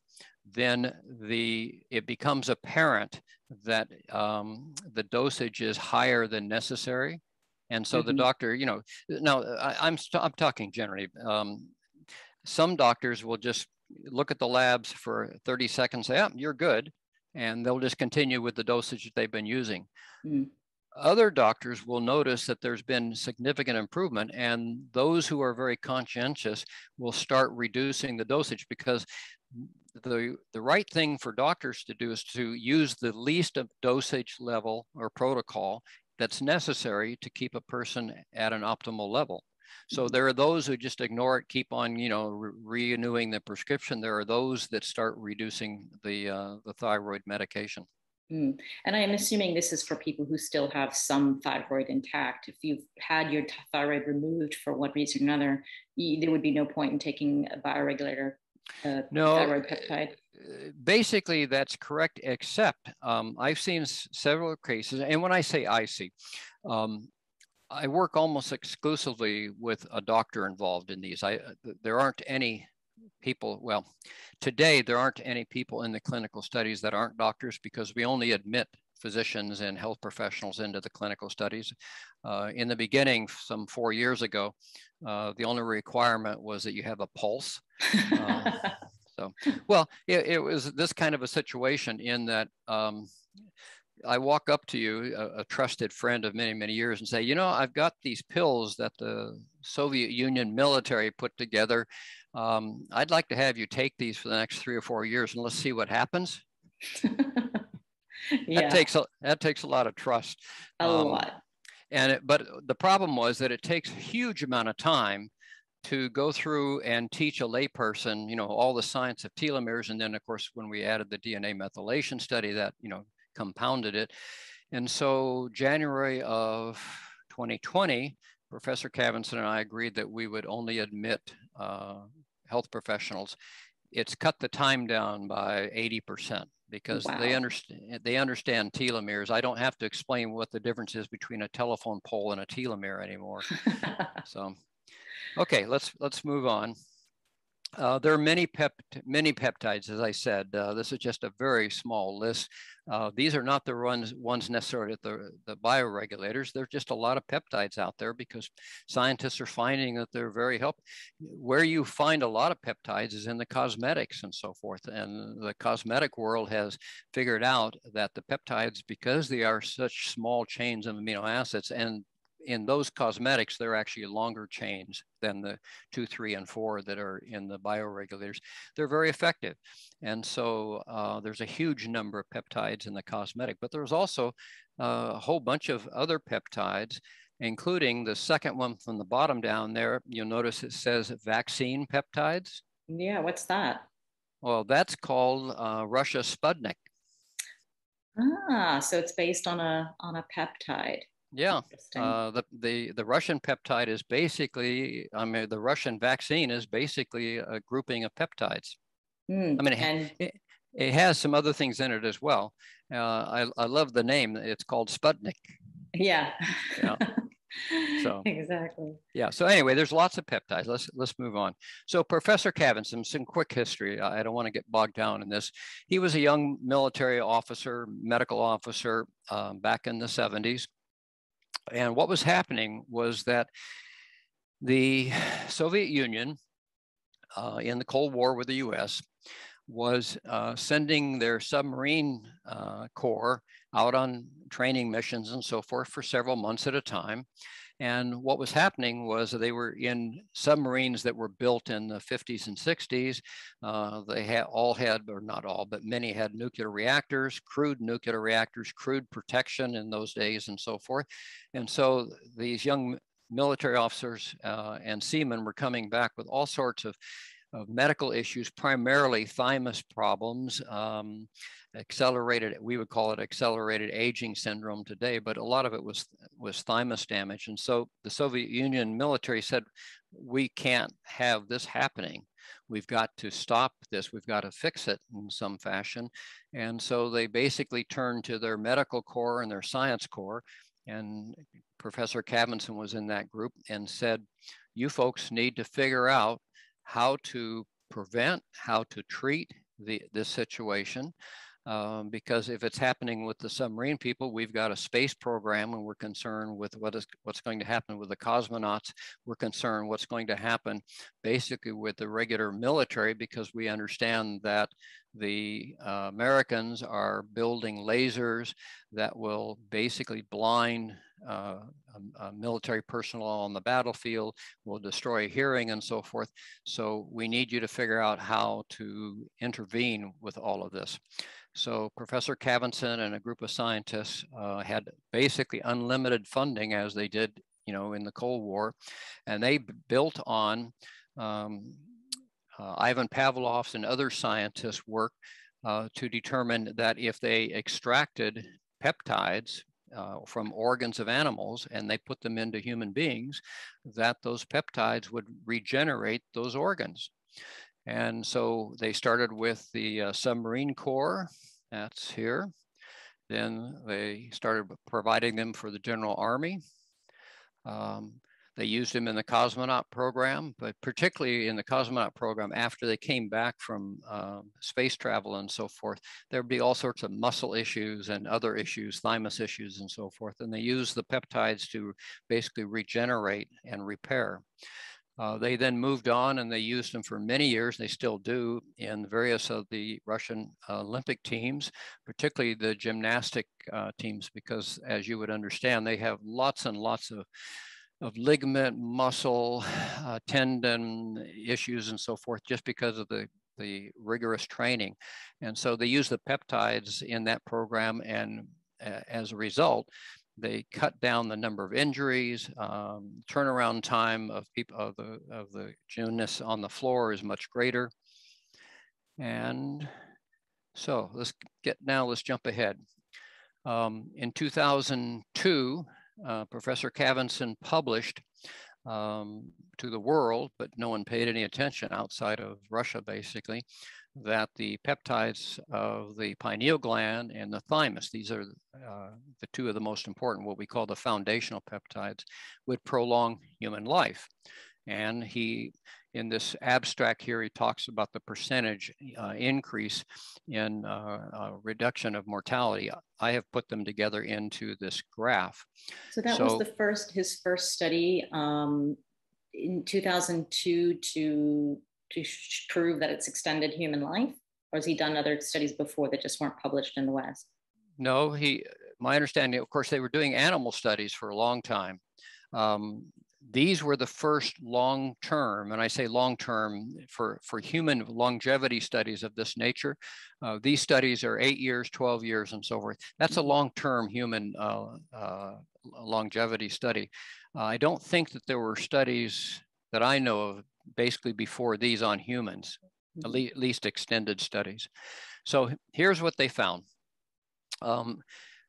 Speaker 2: then it becomes apparent that the dosage is higher than necessary. And so the doctor, you know, now I'm talking generally. Some doctors will just look at the labs for 30 seconds, say, oh, you're good. And they'll just continue with the dosage that they've been using. Other doctors will notice that there's been significant improvement, and those who are very conscientious will start reducing the dosage, because the right thing for doctors to do is to use the least of dosage level or protocol that's necessary to keep a person at an optimal level. So there are those who just ignore it, keep on, you know, renewing the prescription. There are those that start reducing the thyroid medication.
Speaker 1: And I am assuming this is for people who still have some thyroid intact. If you've had your thyroid removed for one reason or another, there would be no point in taking a bioregulator thyroid peptide.
Speaker 2: Basically, that's correct, except I've seen several cases, and when I say I see, I work almost exclusively with a doctor involved in these. There aren't any people, well, today there aren't any people in the clinical studies that aren't doctors, because we only admit physicians and health professionals into the clinical studies. In the beginning, some 4 years ago, the only requirement was that you have a pulse. So, well, it was this kind of a situation in that I walk up to you, a trusted friend of many, many years, and say, you know, I've got these pills that the Soviet Union military put together. I'd like to have you take these for the next 3 or 4 years, and let's see what happens.
Speaker 1: Yeah.
Speaker 2: That takes a lot of trust.
Speaker 1: A lot.
Speaker 2: But the problem was that it takes a huge amount of time to go through and teach a layperson, you know, all the science of telomeres. And then, of course, when we added the DNA methylation study, that, you know, compounded it. And so January of 2020, Professor Cavinson and I agreed that we would only admit health professionals. It's cut the time down by 80%, because
Speaker 1: wow.
Speaker 2: they understand telomeres. I don't have to explain what the difference is between a telephone pole and a telomere anymore. So, okay, let's move on. There are many peptides, as I said. This is just a very small list. These are not the ones necessarily at the bioregulators. There's just a lot of peptides out there because scientists are finding that they're very helpful. Where you find a lot of peptides is in the cosmetics and so forth. And the cosmetic world has figured out that the peptides, because they are such small chains of amino acids, and in those cosmetics, they're actually longer chains than the 2, 3, and 4 that are in the bioregulators. They're very effective. And so there's a huge number of peptides in the cosmetic, but there's also a whole bunch of other peptides, including the second one from the bottom down there. You'll notice it says vaccine peptides.
Speaker 1: Yeah, what's that?
Speaker 2: Well, that's called Russia Sputnik.
Speaker 1: Ah, so it's based on a peptide.
Speaker 2: Yeah, the Russian peptide is basically, I mean, the Russian vaccine is basically a grouping of peptides. I mean, it has some other things in it as well. I love the name. It's called Sputnik.
Speaker 1: Yeah.
Speaker 2: Yeah. So
Speaker 1: exactly.
Speaker 2: Yeah. So anyway, there's lots of peptides. Let's move on. So Professor Cavinson, some quick history. I don't want to get bogged down in this. He was a young military officer, medical officer back in the 70s. And what was happening was that the Soviet Union in the Cold War with the US was sending their submarine corps out on training missions and so forth for several months at a time. And what was happening was they were in submarines that were built in the 50s and 60s. They all had, or not all, but many had nuclear reactors, crude nuclear reactors, crude protection in those days and so forth. And so these young military officers and seamen were coming back with all sorts of medical issues, primarily thymus problems, accelerated, we would call it accelerated aging syndrome today, but a lot of it was thymus damage. And so the Soviet Union military said, we can't have this happening. We've got to stop this. We've got to fix it in some fashion. And so they basically turned to their medical corps and their science corps. And Professor Cavinson was in that group and said, you folks need to figure out how to prevent, how to treat this situation. Because if it's happening with the submarine people, we've got a space program and we're concerned with what's going to happen with the cosmonauts. We're concerned what's going to happen basically with the regular military, because we understand that the Americans are building lasers that will basically blind military personnel on the battlefield, will destroy hearing and so forth. So we need you to figure out how to intervene with all of this. So Professor Cavinson and a group of scientists had basically unlimited funding, as they did, in the Cold War, and they built on Ivan Pavlov's and other scientists' work to determine that if they extracted peptides from organs of animals and they put them into human beings, that those peptides would regenerate those organs. And so they started with the submarine corps, that's here. Then they started providing them for the General Army. They used them in the cosmonaut program, but particularly in the cosmonaut program, after they came back from space travel and so forth, there'd be all sorts of muscle issues and other issues, thymus issues and so forth. And they used the peptides to basically regenerate and repair. They then moved on and they used them for many years. They still do in various of the Russian Olympic teams, particularly the gymnastic teams, because as you would understand, they have lots and lots of ligament, muscle, tendon issues and so forth, just because of the rigorous training. And so they use the peptides in that program, and as a result, they cut down the number of injuries. Turnaround time of people of the gymnasts on the floor is much greater. And so let's jump ahead. In 2002, Professor Cavinson published to the world, but no one paid any attention outside of Russia, basically, that the peptides of the pineal gland and the thymus, these are the two of the most important, what we call the foundational peptides, would prolong human life. And in this abstract here, he talks about the percentage increase in reduction of mortality. I have put them together into this graph.
Speaker 1: So that was his first study in 2002 to prove that it's extended human life? Or has he done other studies before that just weren't published in the West?
Speaker 2: No, my understanding, of course, they were doing animal studies for a long time. These were the first long-term, and I say long-term for human longevity studies of this nature. These studies are 8 years, 12 years, and so forth. That's a long-term human longevity study. I don't think that there were studies that I know of basically before these on humans, at least extended studies. So here's what they found.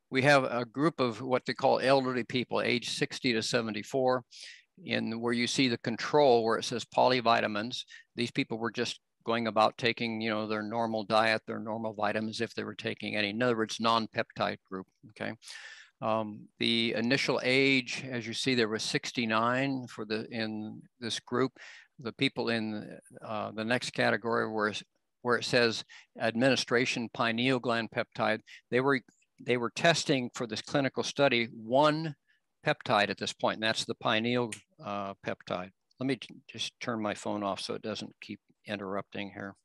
Speaker 2: We have a group of what they call elderly people, age 60 to 74, where you see the control where it says polyvitamins. These people were just going about taking, their normal diet, their normal vitamins, if they were taking any. In other words, non-peptide group, okay? The initial age, as you see, there was 69 in this group. The people in the next category where it says administration pineal gland peptide, they were testing for this clinical study one peptide at this point, and that's the pineal peptide. Let me just turn my phone off so it doesn't keep interrupting here.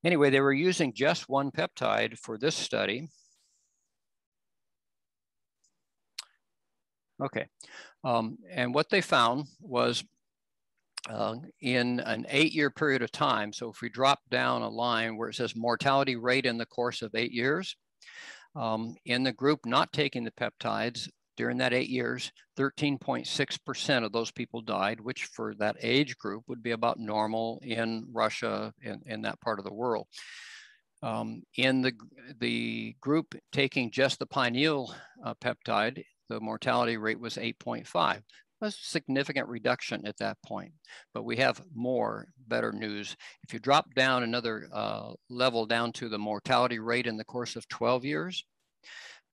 Speaker 2: Anyway, they were using just one peptide for this study. Okay, and what they found was in an 8-year period of time, so if we drop down a line where it says mortality rate in the course of 8 years, in the group not taking the peptides, during that 8 years, 13.6% of those people died, which for that age group would be about normal in Russia and in that part of the world. In the group taking just the pineal peptide, the mortality rate was 8.5. A significant reduction at that point, but we have better news. If you drop down another level down to the mortality rate in the course of 12 years,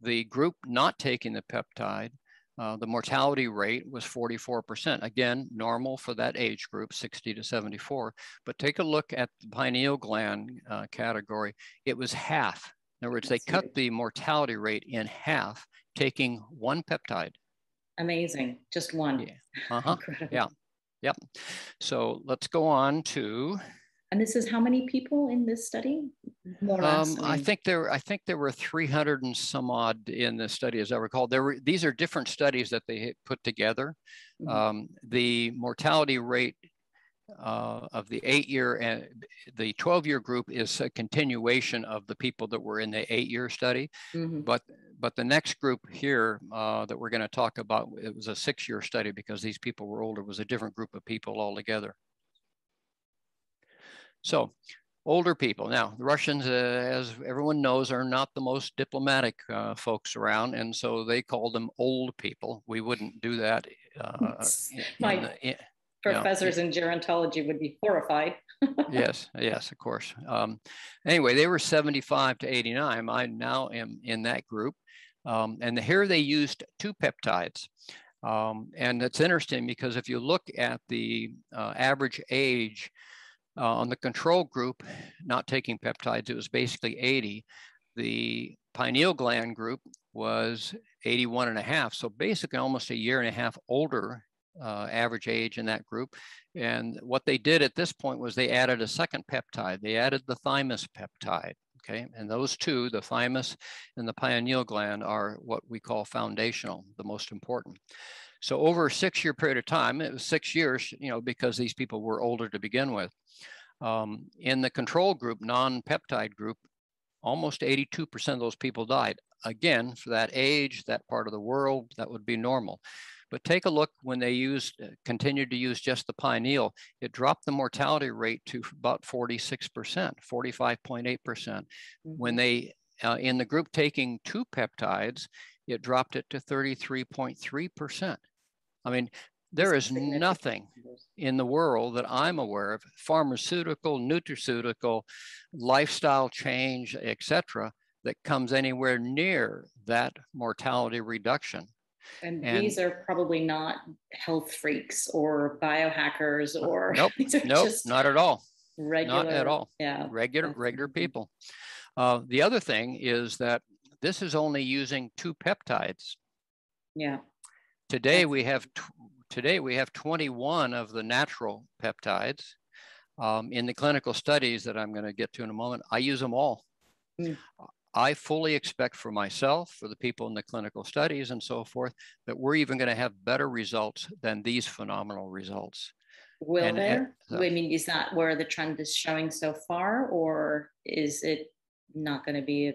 Speaker 2: the group not taking the peptide, the mortality rate was 44%. Again, normal for that age group, 60 to 74. But take a look at the pineal gland category. It was half. In other words, they cut the mortality rate in half, taking one peptide.
Speaker 1: Amazing. Just one.
Speaker 2: Yeah. Incredible. Yeah. Yep. So let's go on to.
Speaker 1: And this is how many people in this study? More or less.
Speaker 2: I think there were 300 and some odd in the study, as I recall. These are different studies that they put together. Mm-hmm. The mortality rate of the 8-year and the 12-year group is a continuation of the people that were in the 8-year study. Mm-hmm. But the next group here that we're going to talk about, it was a 6-year study because these people were older, was a different group of people altogether. So older people. Now, the Russians, as everyone knows, are not the most diplomatic folks around, and so they call them old people. We wouldn't do that.
Speaker 1: Professors in gerontology would be horrified.
Speaker 2: Yes, of course. Anyway, they were 75 to 89. I now am in that group. And here they used 2 peptides. And it's interesting because if you look at the average age on the control group, not taking peptides, it was basically 80. The pineal gland group was 81 and a half. So basically almost a year and a half older average age in that group. And what they did at this point was they added a second peptide. They added the thymus peptide. Okay, and those two, the thymus and the pineal gland, are what we call foundational, the most important. So over a 6-year period of time, it was 6 years, because these people were older to begin with. In the control group, non-peptide group, almost 82% of those people died. Again, for that age, that part of the world, that would be normal. But take a look when they continued to use just the pineal, it dropped the mortality rate to about 46%, 45.8%. Mm-hmm. When they, in the group taking 2 peptides, it dropped it to 33.3%. I mean, there is nothing in the world that I'm aware of, pharmaceutical, nutraceutical, lifestyle change, etc., that comes anywhere near that mortality reduction.
Speaker 1: And these are probably not health freaks or biohackers or
Speaker 2: nope, not at all.
Speaker 1: Regular,
Speaker 2: not at all.
Speaker 1: Yeah,
Speaker 2: regular people. The other thing is that this is only using 2 peptides.
Speaker 1: Yeah.
Speaker 2: Today we have 21 of the natural peptides. In the clinical studies that I'm going to get to in a moment, I use them all. Mm. I fully expect for myself, for the people in the clinical studies and so forth, that we're even going to have better results than these phenomenal results.
Speaker 1: Will there? I mean, is that where the trend is showing so far, or is it not going to be?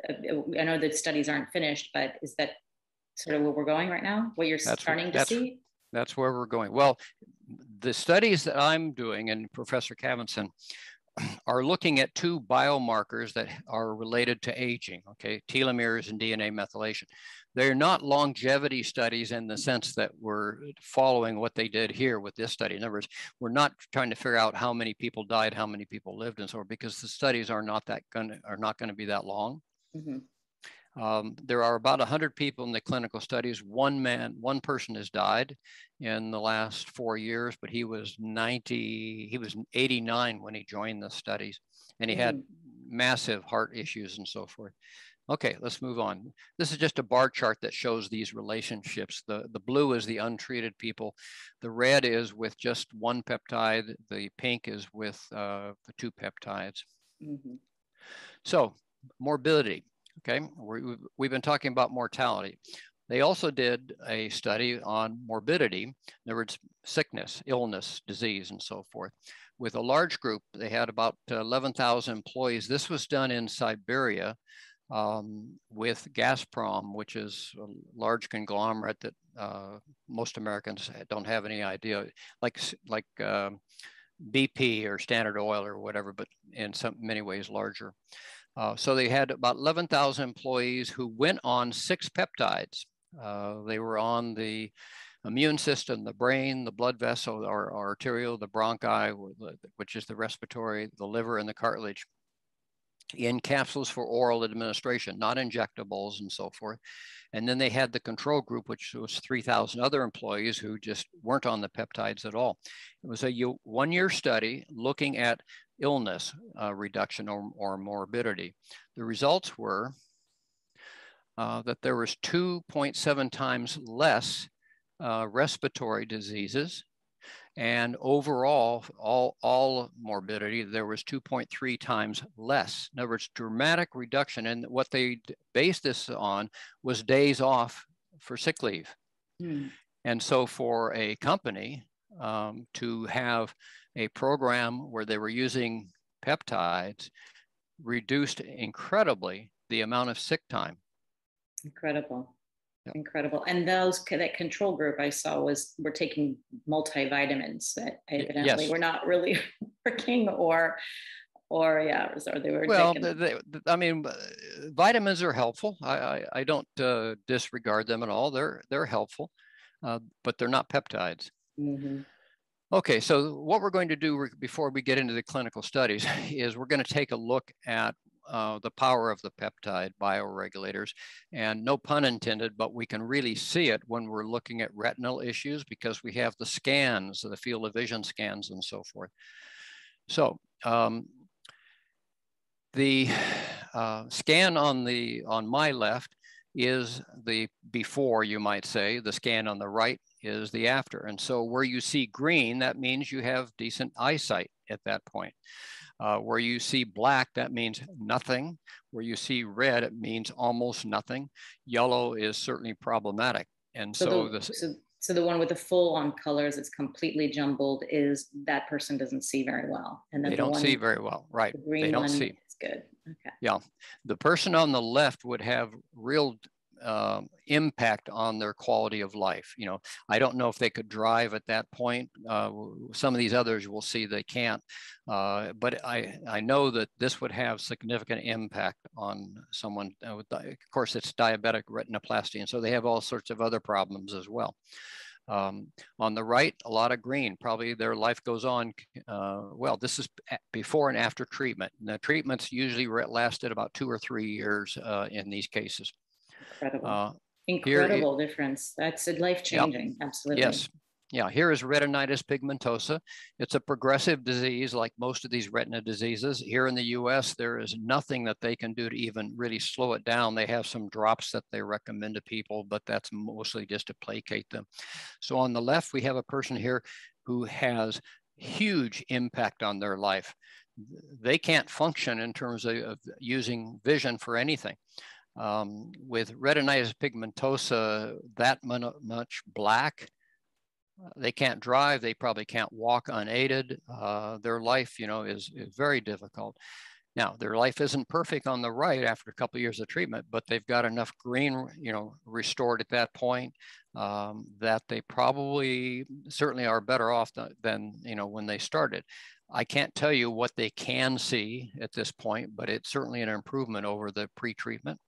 Speaker 1: I know that studies aren't finished, but is that sort of where we're going right now? What you're starting to see?
Speaker 2: That's where we're going. Well, the studies that I'm doing, and Professor Cavinson, are looking at 2 biomarkers that are related to aging, okay, telomeres and DNA methylation. They're not longevity studies in the sense that we're following what they did here with this study. In other words, we're not trying to figure out how many people died, how many people lived, and so on, because the studies are not going to be that long. Mm-hmm. There are about 100 people in the clinical studies. One person has died in the last 4 years, but he was 89 when he joined the studies, and he had massive heart issues and so forth. Okay, let's move on. This is just a bar chart that shows these relationships. The blue is the untreated people. The red is with just 1 peptide. The pink is with the 2 peptides. Mm-hmm. So morbidity. Okay, we've been talking about mortality. They also did a study on morbidity, in other words, sickness, illness, disease, and so forth. With a large group, they had about 11,000 employees. This was done in Siberia. with Gazprom, which is a large conglomerate that most Americans don't have any idea, like BP or Standard Oil or whatever, but in many ways larger. So they had about 11,000 employees who went on 6 peptides. They were on the immune system, the brain, the blood vessel, or arterial, the bronchi, which is the respiratory, the liver, and the cartilage, in capsules for oral administration, not injectables and so forth. And then they had the control group, which was 3,000 other employees who just weren't on the peptides at all. It was a 1-year study looking at illness reduction or morbidity. The results were that there was 2.7 times less respiratory diseases, and overall, all morbidity, there was 2.3 times less. In other words, dramatic reduction. And what they based this on was days off for sick leave. And so for a company to have a program where they were using peptides reduced incredibly the amount of sick time.
Speaker 1: Incredible. Incredible. And that control group I saw were taking multivitamins that evidently were not really working, or they were.
Speaker 2: Well, I mean, vitamins are helpful. I don't disregard them at all. They're helpful, but they're not peptides.
Speaker 1: Mm-hmm.
Speaker 2: Okay, so what we're going to do before we get into the clinical studies is we're going to take a look at the power of the peptide bioregulators, and no pun intended, but we can really see it when we're looking at retinal issues because we have the scans, the field of vision scans and so forth. So the scan on my left is the before, you might say. The scan on the right is the after. And so where you see green, that means you have decent eyesight at that point. Where you see black, that means nothing. Where you see red, it means almost nothing. Yellow is certainly problematic. And so
Speaker 1: the one with the full on colors, it's completely jumbled, is that person doesn't see very well. And then
Speaker 2: they don't see very well, right?
Speaker 1: The green
Speaker 2: they don't
Speaker 1: one
Speaker 2: see.
Speaker 1: Is good. Okay.
Speaker 2: Yeah, the person on the left would have real impact on their quality of life. You know, I don't know if they could drive at that point. Some of these others will see they can't, but I know that this would have significant impact on someone. Of course, it's diabetic retinopathy, and so they have all sorts of other problems as well. On the right, a lot of green, probably their life goes on. Well, this is before and after treatment. And the treatments usually lasted about 2 or 3 years in these cases.
Speaker 1: Incredible difference. That's life-changing. Yeah. Absolutely.
Speaker 2: Yes. Yeah, here is retinitis pigmentosa. It's a progressive disease like most of these retina diseases. Here in the US, there is nothing that they can do to even really slow it down. They have some drops that they recommend to people, but that's mostly just to placate them. So on the left, we have a person here who has huge impact on their life. They can't function in terms of using vision for anything. With retinitis pigmentosa, that much black, they can't drive, they probably can't walk unaided. Their life, is very difficult. Now, their life isn't perfect on the right after a couple of years of treatment, but they've got enough green, restored at that point that they probably certainly are better off than when they started. I can't tell you what they can see at this point, but it's certainly an improvement over the pre-treatment.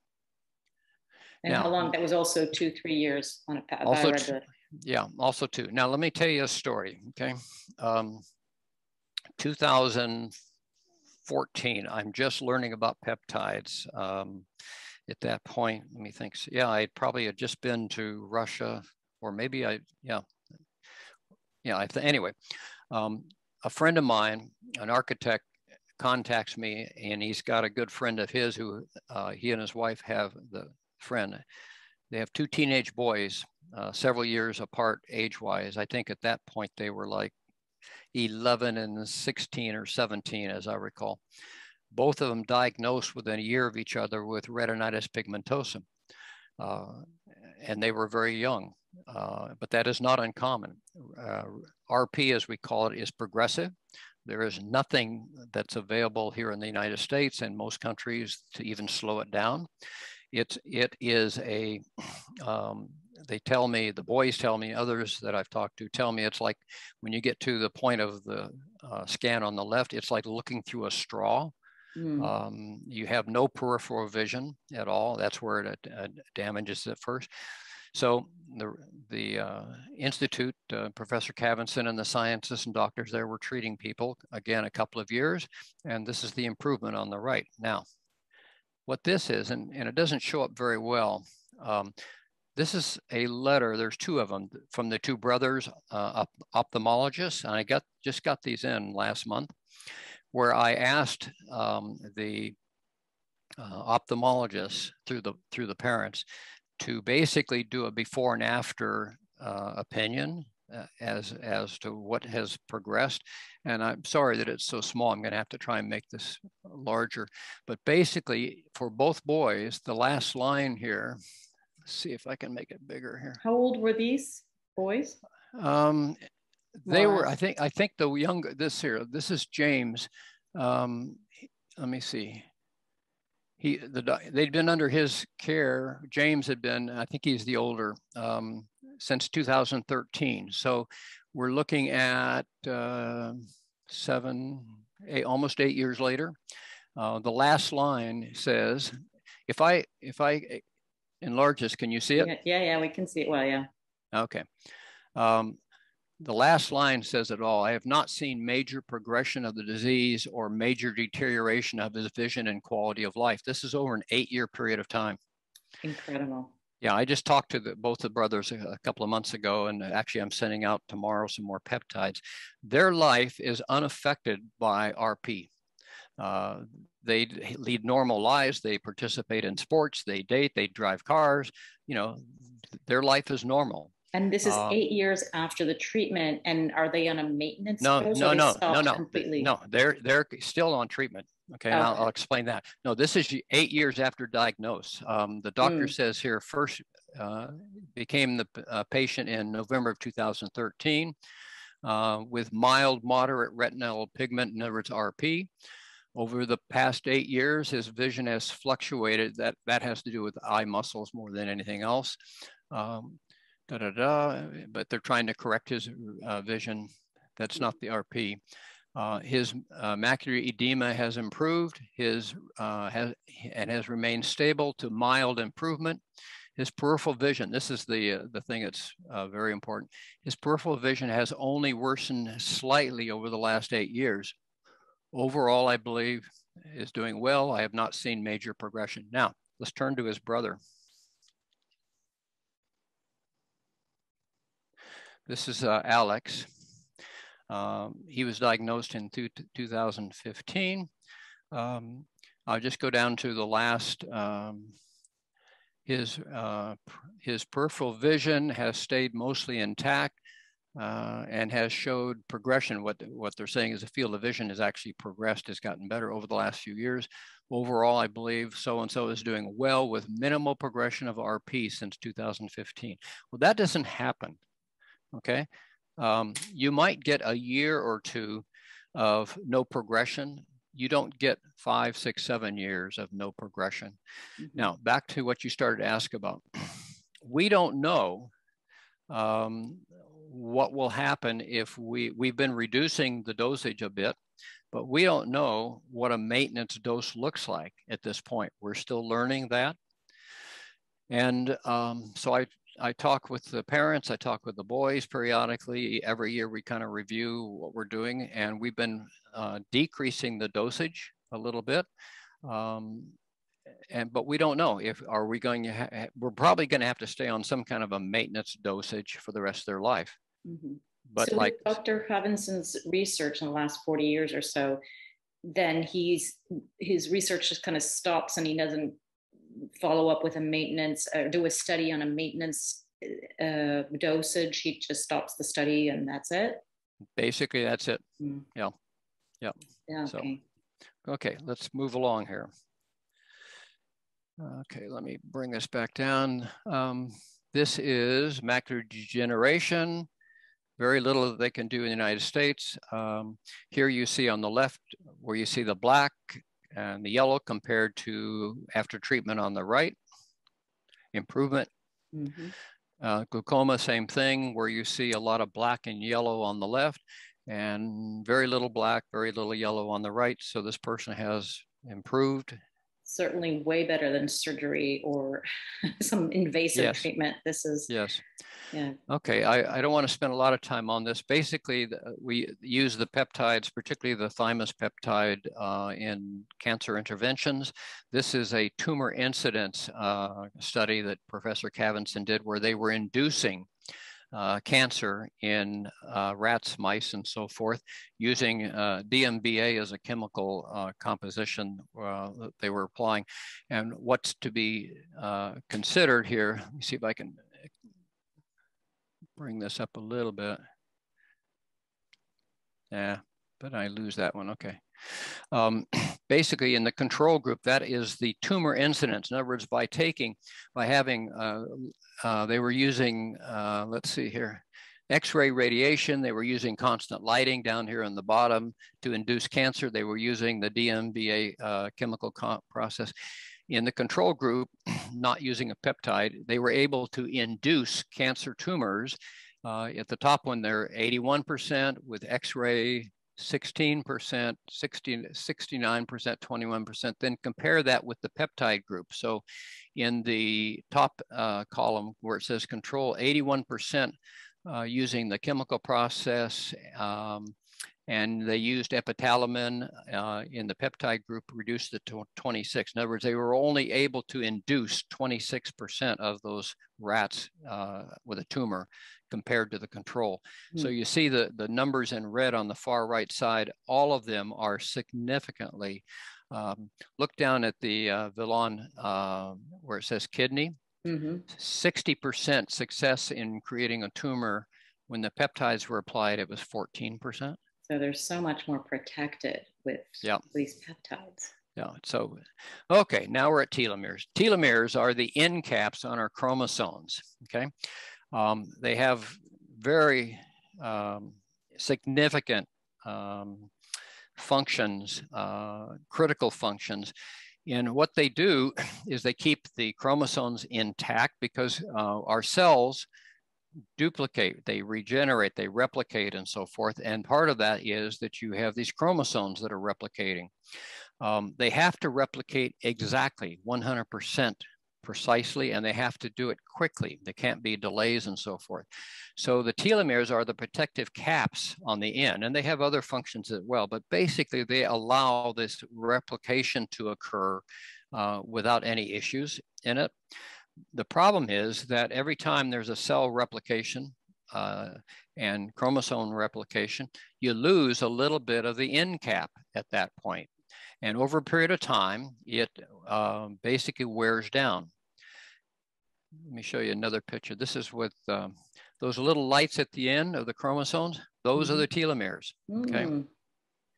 Speaker 1: And now, how long? That was also 2-3 years on a bioregulator.
Speaker 2: Yeah, also 2. Now, let me tell you a story, okay? 2014, I'm just learning about peptides. At that point, let me think. Yeah, I probably had just been to Russia, or maybe anyway, a friend of mine, an architect, contacts me, and he's got a good friend of his who he and his wife have they have 2 teenage boys, several years apart age-wise. I think at that point they were like 11 and 16 or 17, as I recall. Both of them diagnosed within a year of each other with retinitis pigmentosa, and they were very young, but that is not uncommon. RP, as we call it, is progressive. There is nothing that's available here in the United States and most countries to even slow it down. It is a, they tell me, the boys tell me, others that I've talked to tell me, it's like when you get to the point of the scan on the left, it's like looking through a straw. You have no peripheral vision at all. That's where it damages it first. So the institute, Professor Cavinson and the scientists and doctors there were treating people, again, a couple of years, and this is the improvement on the right. Now, what this is, and it doesn't show up very well, this is a letter, there's two of them, from the two brothers, ophthalmologists, and I just got these in last month, where I asked the ophthalmologists through the parents to basically do a before and after opinion as to what has progressed. And I'm sorry that it's so small. I'm going to have to try and make this larger. But basically, for both boys, the last line here, let's see if I can make it bigger here.
Speaker 1: How old were these boys?
Speaker 2: They were, I think the younger, this is James. Let me see. They'd been under his care. James had been, I think he's the older, since 2013. So we're looking at almost 8 years later. The last line says, if I enlarge this, can you see it?
Speaker 1: Yeah, we can see it well, yeah.
Speaker 2: Okay. The last line says it all. I have not seen major progression of the disease or major deterioration of his vision and quality of life. This is over an 8-year period of time.
Speaker 1: Incredible.
Speaker 2: Yeah, I just talked to both the brothers a couple of months ago, and actually I'm sending out tomorrow some more peptides. Their life is unaffected by RP. They lead normal lives. They participate in sports. They date. They drive cars. You know, their life is normal.
Speaker 1: And this is 8 years after the treatment. And are they on a maintenance dose?
Speaker 2: No.
Speaker 1: Completely?
Speaker 2: No, they're still on treatment. Okay, and I'll explain that. No, this is 8 years after diagnosis. The doctor says here first became the patient in November of 2013 with mild, moderate retinal pigment, in other words, RP. Over the past 8 years, his vision has fluctuated. That has to do with eye muscles more than anything else. But they're trying to correct his vision. That's not the RP. His macular edema has improved. Has remained stable to mild improvement. His peripheral vision, this is the thing that's very important. His peripheral vision has only worsened slightly over the last 8 years. Overall, I believe, is doing well. I have not seen major progression. Now, let's turn to his brother. This is Alex. He was diagnosed in 2015. I'll just go down to the last. His peripheral vision has stayed mostly intact and has showed progression. What they're saying is the field of vision has actually progressed, has gotten better over the last few years. Overall, I believe so-and-so is doing well with minimal progression of RP since 2015. Well, that doesn't happen. Okay, you might get a year or two of no progression. You don't get 5, 6, 7 years of no progression. Now, back to what you started to ask about. We don't know what will happen if we've been reducing the dosage a bit, but we don't know what a maintenance dose looks like at this point. We're still learning that. And so I talk with the parents, I talk with the boys periodically. Every year we kind of review what we're doing, and we've been decreasing the dosage a little bit. But we don't know if, are we going to, we're probably going to have to stay on some kind of a maintenance dosage for the rest of their life. But
Speaker 1: so
Speaker 2: like
Speaker 1: Dr. Havinson's research in the last 40 years or so, then his research just kind of stops and he doesn't follow up with a maintenance or do a study on a maintenance dosage. He just stops the study and that's it.
Speaker 2: Basically, that's it. Yeah.
Speaker 1: Okay.
Speaker 2: So, okay, let's move along here. Okay, let me bring this back down. This is macular degeneration, very little that they can do in the United States. Here you see on the left where you see the black and the yellow compared to after treatment on the right, improvement. Glaucoma, same thing, where you see a lot of black and yellow on the left and very little black, very little yellow on the right. So this person has improved.
Speaker 1: Certainly way better than surgery or some invasive treatment. This is, yeah.
Speaker 2: Okay, I don't want to spend a lot of time on this. Basically, we use the peptides, particularly the thymus peptide in cancer interventions. This is a tumor incidence study that Professor Cavinson did where they were inducing cancer in rats, mice, and so forth, using DMBA as a chemical composition that they were applying. And what's to be considered here, let me see if I can bring this up a little bit. Yeah, but I lose that one, okay. Basically in the control group, that is the tumor incidence. In other words, by having, they were using, let's see here, X-ray radiation, they were using constant lighting down here on the bottom to induce cancer. They were using the DMBA chemical process. In the control group, not using a peptide, they were able to induce cancer tumors. At the top one, they're 81% with X-ray, 16%, 69%, 21%. Then compare that with the peptide group. So in the top column where it says control, 81% using the chemical process, and they used epitalamin in the peptide group, reduced it to 26. In other words, they were only able to induce 26% of those rats with a tumor compared to the control. So you see the numbers in red on the far right side, all of them are significantly, look down at the Villon where it says kidney, 60% success in creating a tumor. When the peptides were applied, it was 14%.
Speaker 1: So there's so much more protected with these peptides.
Speaker 2: Yeah, so, okay, now we're at telomeres. Telomeres are the end caps on our chromosomes, okay? They have very significant functions, critical functions. And what they do is they keep the chromosomes intact because our cells duplicate, they regenerate, they replicate, and so forth. And part of that is that you have these chromosomes that are replicating. They have to replicate exactly 100% precisely, and they have to do it quickly. There can't be delays and so forth. So the telomeres are the protective caps on the end, and they have other functions as well, but basically they allow this replication to occur without any issues in it. The problem is that every time there's a cell replication and chromosome replication, you lose a little bit of the end cap at that point. And over a period of time, it basically wears down. Let me show you another picture. This is with those little lights at the end of the chromosomes. Those are the telomeres, okay?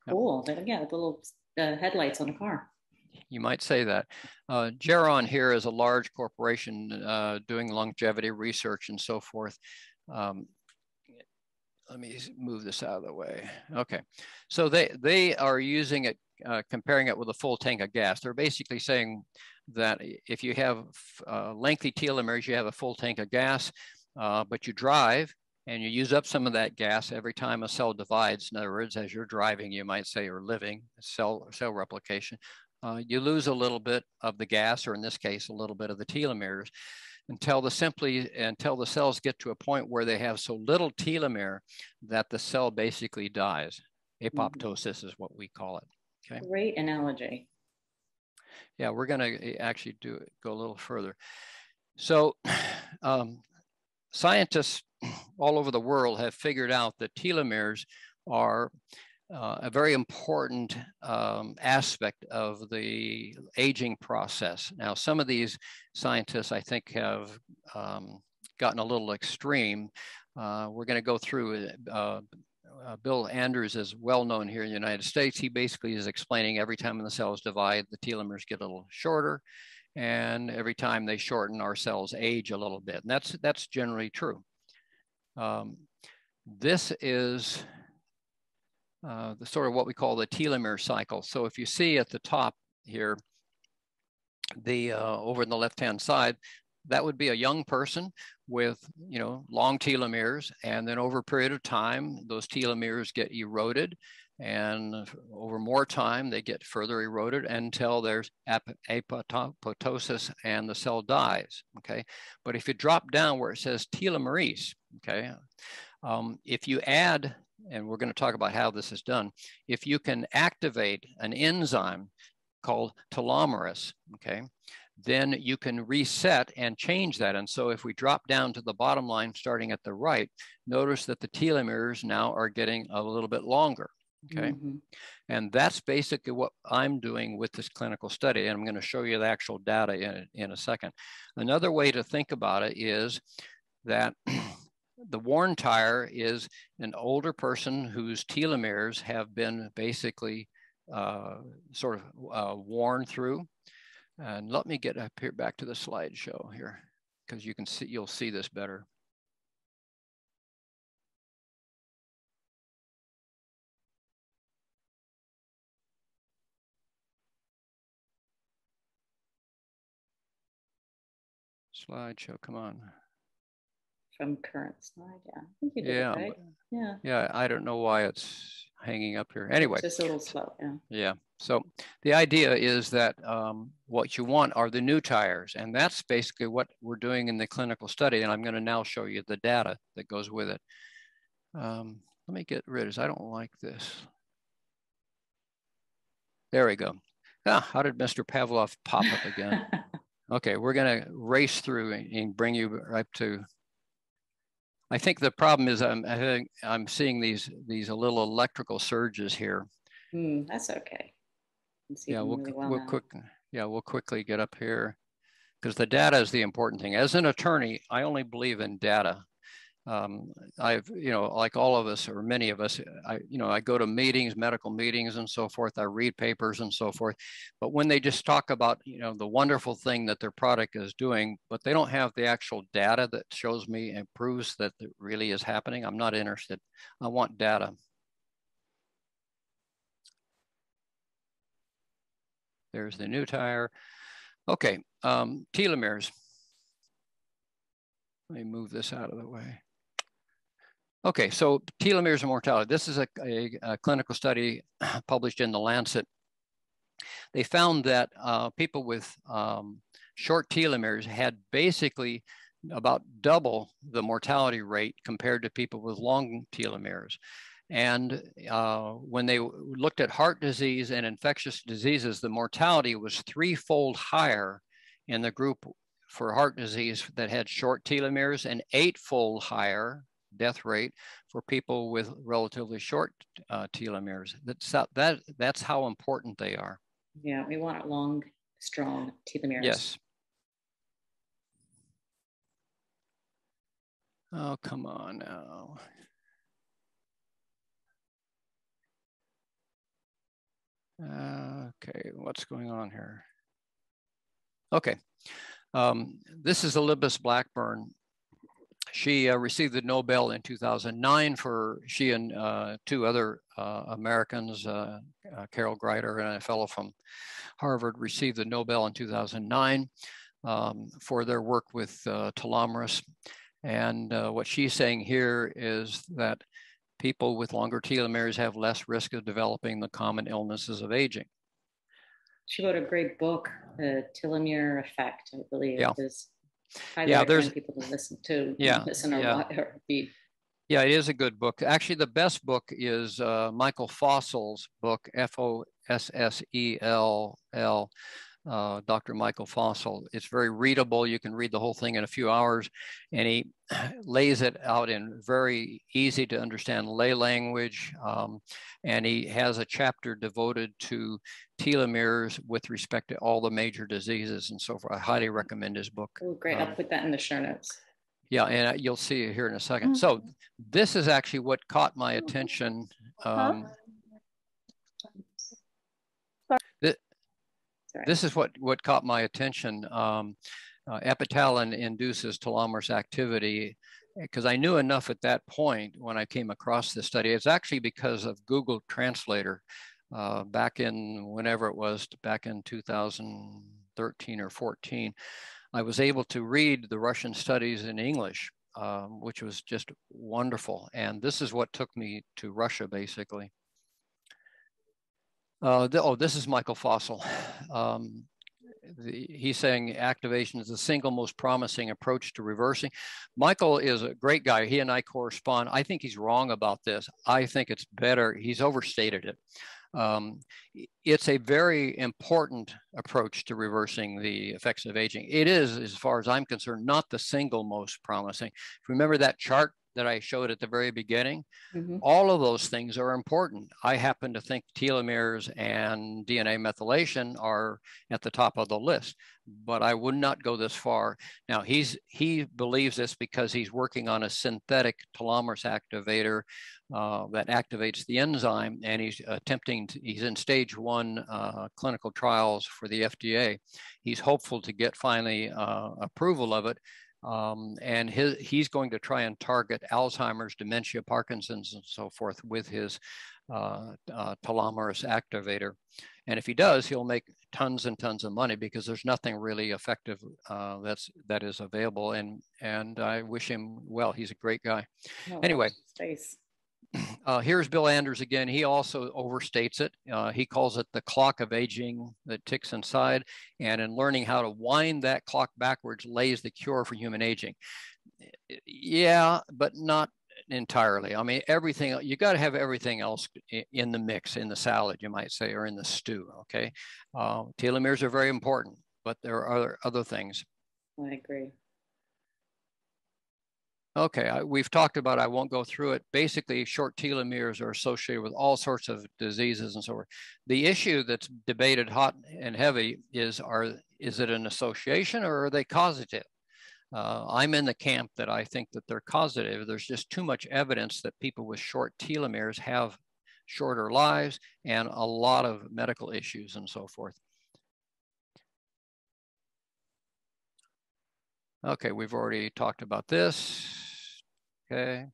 Speaker 1: Cool, yeah, little headlights on a car.
Speaker 2: You might say that. Geron here is a large corporation doing longevity research and so forth. Let me move this out of the way. Okay, so they are using it, comparing it with a full tank of gas. They're basically saying that if you have lengthy telomeres, you have a full tank of gas, but you drive and you use up some of that gas every time a cell divides. In other words, as you're driving, you might say, or living, cell replication. You lose a little bit of the gas, or in this case, a little bit of the telomeres, until the cells get to a point where they have so little telomere that the cell basically dies. Apoptosis is what we call it. Okay.
Speaker 1: Great analogy.
Speaker 2: Yeah, we're going to actually go a little further. So scientists all over the world have figured out that telomeres are a very important aspect of the aging process. Now, some of these scientists, I think, have gotten a little extreme. We're going to go through Bill Andrews is well known here in the United States. He basically is explaining every time the cells divide, the telomeres get a little shorter, and every time they shorten, our cells age a little bit. And that's generally true. this is the sort of what we call the telomere cycle. So if you see at the top here, the over on the left-hand side, that would be a young person with, you know, long telomeres, and then over a period of time, those telomeres get eroded, and over more time, they get further eroded until there's apoptosis and the cell dies, okay? But if you drop down where it says telomerase, okay, if you add, and we're going to talk about how this is done, if you can activate an enzyme called telomerase, okay, then you can reset and change that. And so if we drop down to the bottom line, starting at the right, notice that the telomeres now are getting a little bit longer, okay? Mm-hmm. And that's basically what I'm doing with this clinical study. And I'm going to show you the actual data in a second. Another way to think about it is that the worn tire is an older person whose telomeres have been basically sort of worn through. And let me get up here back to the slideshow here, because you can see, you'll see this better. Slideshow, come on.
Speaker 1: From current slide, yeah. I think you did it right. Yeah.
Speaker 2: Yeah, I don't know why it's hanging up here. Anyway.
Speaker 1: It's just a little slow, yeah.
Speaker 2: Yeah, so the idea is that what you want are the new tires, and that's basically what we're doing in the clinical study, and I'm going to now show you the data that goes with it. Let me get rid of this. I don't like this. There we go. Ah, how did Mr. Pavlov pop up again? Okay, we're going to race through and bring you right to. I think the problem is I'm seeing these little electrical surges here.
Speaker 1: That's okay.
Speaker 2: Yeah, we'll quickly get up here, because the data is the important thing. As an attorney, I only believe in data. I've, you know, like all of us, or many of us, I go to meetings, medical meetings and so forth. I read papers and so forth. But when they just talk about, you know, the wonderful thing that their product is doing, but they don't have the actual data that shows me and proves that it really is happening, I'm not interested. I want data. There's the new tire. Okay, telomeres. Let me move this out of the way. Okay, so telomeres and mortality. This is a clinical study published in The Lancet. They found that people with short telomeres had basically about double the mortality rate compared to people with long telomeres. And when they looked at heart disease and infectious diseases, the mortality was threefold higher in the group for heart disease that had short telomeres, and eightfold higher death rate for people with relatively short telomeres. That's how important they are.
Speaker 1: Yeah, we want long, strong telomeres.
Speaker 2: Yes. Oh, come on now. Okay, what's going on here? Okay, this is Elizabeth Blackburn. She received the Nobel in 2009 for, she and two other Americans, Carol Greider and a fellow from Harvard, received the Nobel in 2009 for their work with telomerase. And what she's saying here is that people with longer telomeres have less risk of developing the common illnesses of aging.
Speaker 1: She wrote a great book, The Telomere Effect, I believe.
Speaker 2: Yeah.
Speaker 1: Highly recommend people to listen to. Listen or read.
Speaker 2: Yeah, it is a good book. Actually, the best book is Michael Fossel's book, F-O-S-S-E-L-L. Dr. Michael Fossel. It's very readable. You can read the whole thing in a few hours, and he lays it out in very easy to understand lay language. And he has a chapter devoted to telomeres with respect to all the major diseases and so forth. I highly recommend his book.
Speaker 1: Oh, great. I'll put that in the show notes.
Speaker 2: Yeah, and you'll see it here in a second. So this is actually what caught my attention. This is what caught my attention. Epitalin induces telomerase activity, because I knew enough at that point when I came across this study. It's actually because of Google Translator back in whenever it was, back in 2013 or 14. I was able to read the Russian studies in English, which was just wonderful. And this is what took me to Russia, basically. This is Michael Fossel. He's saying activation is the single most promising approach to reversing. Michael is a great guy. He and I correspond. I think he's wrong about this. I think it's better. He's overstated it. It's a very important approach to reversing the effects of aging. It is, as far as I'm concerned, not the single most promising. Remember that chart that I showed at the very beginning? Mm-hmm. All of those things are important. I happen to think telomeres and DNA methylation are at the top of the list, but I would not go this far. Now, he believes this because he's working on a synthetic telomerase activator that activates the enzyme, and he's in stage 1 clinical trials for the FDA. He's hopeful to get finally approval of it. And he's going to try and target Alzheimer's, dementia, Parkinson's, and so forth with his telomerase activator. And if he does, he'll make tons and tons of money because there's nothing really effective that is available. And I wish him well. He's a great guy. Oh, anyway. Here's Bill Anders again. He also overstates it. He calls it the clock of aging that ticks inside. And in learning how to wind that clock backwards lays the cure for human aging. Yeah, but not entirely. I mean, everything, you got to have everything else in the mix, in the salad, you might say, or in the stew, okay? Telomeres are very important, but there are other things.
Speaker 1: I agree.
Speaker 2: Okay, we've talked about, I won't go through it. Basically, short telomeres are associated with all sorts of diseases and so forth. The issue that's debated hot and heavy is it an association or are they causative? I'm in the camp that I think that they're causative. There's just too much evidence that people with short telomeres have shorter lives and a lot of medical issues and so forth. Okay, we've already talked about this. Okay,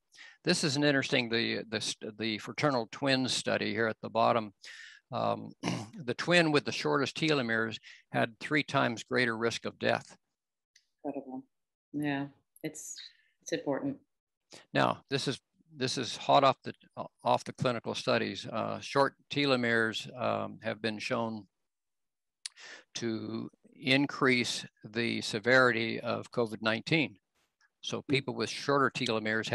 Speaker 2: this is an interesting, the fraternal twins study here at the bottom. The twin with the shortest telomeres had 3 times greater risk of death.
Speaker 1: Incredible. Yeah, it's important.
Speaker 2: Now, this is hot off the clinical studies. Short telomeres have been shown to increase the severity of COVID-19. So people with shorter telomeres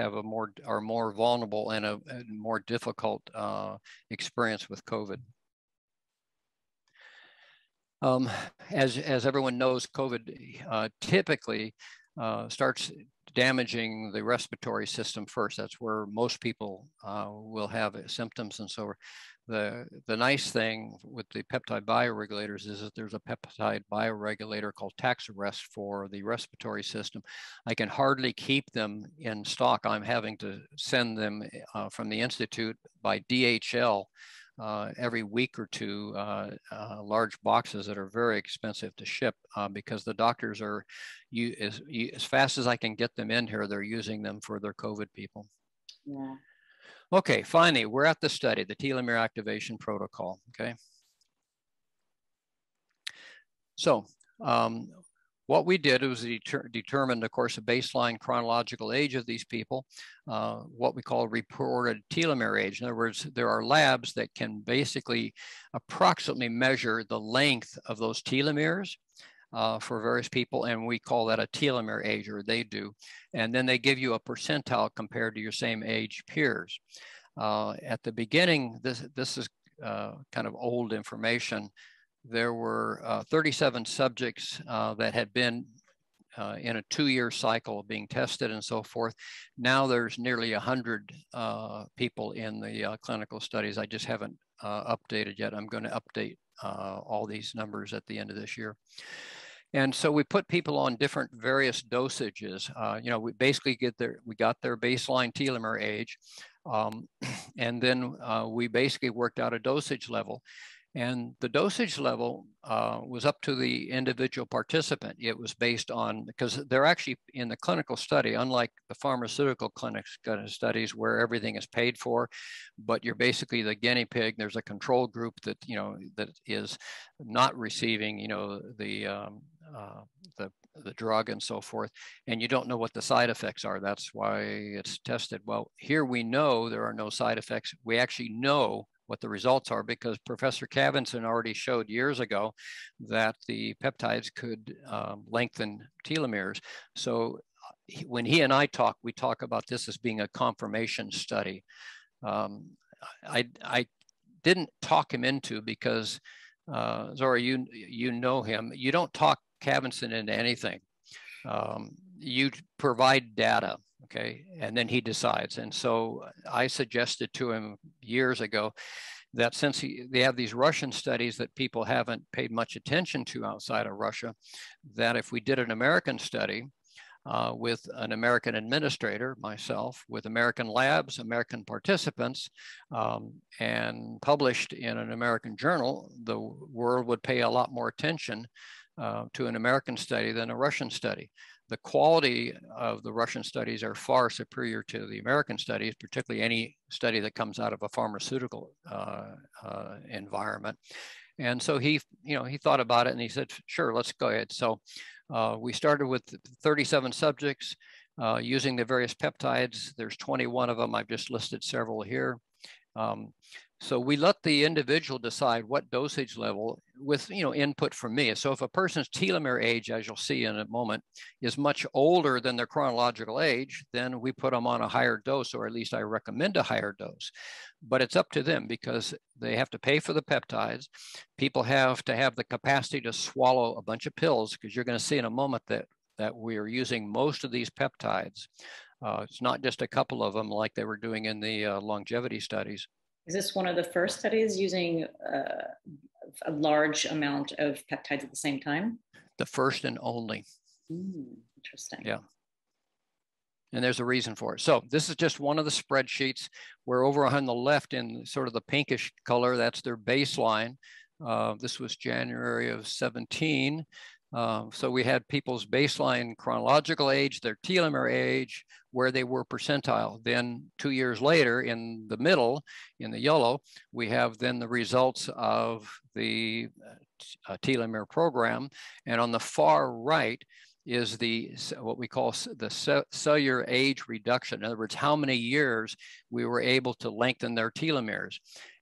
Speaker 2: are more vulnerable and a more difficult experience with COVID. As everyone knows, COVID typically starts damaging the respiratory system first. That's where most people will have symptoms and so forth. The nice thing with the peptide bioregulators is that there's a peptide bioregulator called Taxarest for the respiratory system. I can hardly keep them in stock. I'm having to send them from the Institute by DHL every week or 2, large boxes that are very expensive to ship because the doctors are, as fast as I can get them in here, they're using them for their COVID people. Yeah. Okay, finally, we're at the study, the telomere activation protocol, okay? So what we did was determined, of course, a baseline chronological age of these people, what we call reported telomere age. In other words, there are labs that can basically approximately measure the length of those telomeres for various people, and we call that a telomere age, or they do. And then they give you a percentile compared to your same age peers. At the beginning, this is kind of old information. There were 37 subjects that had been in a 2-year cycle of being tested and so forth. Now there's nearly 100 people in the clinical studies. I just haven't updated yet. I'm going to update all these numbers at the end of this year. And so we put people on different various dosages. We basically we got their baseline telomere age. And then we basically worked out a dosage level. And the dosage level was up to the individual participant. It was based on, because they're actually in the clinical study, unlike the pharmaceutical clinics studies where everything is paid for, but you're basically the guinea pig. There's a control group that, that is not receiving, the drug and so forth, and you don't know what the side effects are. That's why it's tested. Well, here we know there are no side effects. We actually know what the results are because Professor Cavinson already showed years ago that the peptides could lengthen telomeres. So when he and I talk, we talk about this as being a confirmation study. I didn't talk him into because Zora, you know him. You don't talk Cavinson into anything. You provide data, okay, and then he decides. And so I suggested to him years ago that since they have these Russian studies that people haven't paid much attention to outside of Russia, that if we did an American study with an American administrator, myself, with American labs, American participants, and published in an American journal, the world would pay a lot more attention to an American study than a Russian study. The quality of the Russian studies are far superior to the American studies, particularly any study that comes out of a pharmaceutical environment. And so he thought about it and he said, sure, let's go ahead. So we started with 37 subjects using the various peptides. There's 21 of them. I've just listed several here. So we let the individual decide what dosage level with input from me. So if a person's telomere age, as you'll see in a moment, is much older than their chronological age, then we put them on a higher dose, or at least I recommend a higher dose. But it's up to them because they have to pay for the peptides. People have to have the capacity to swallow a bunch of pills, because you're going to see in a moment that we are using most of these peptides. It's not just a couple of them like they were doing in the longevity studies.
Speaker 1: Is this one of the first studies using a large amount of peptides at the same time?
Speaker 2: The first and only.
Speaker 1: Interesting.
Speaker 2: Yeah. And there's a reason for it. So this is just one of the spreadsheets where over on the left in sort of the pinkish color, that's their baseline. This was January of 17. So we had people's baseline chronological age, their telomere age, where they were percentile. Then 2 years later, in the middle, in the yellow, we have then the results of the telomere program. And on the far right is what we call the cellular age reduction. In other words, how many years we were able to lengthen their telomeres.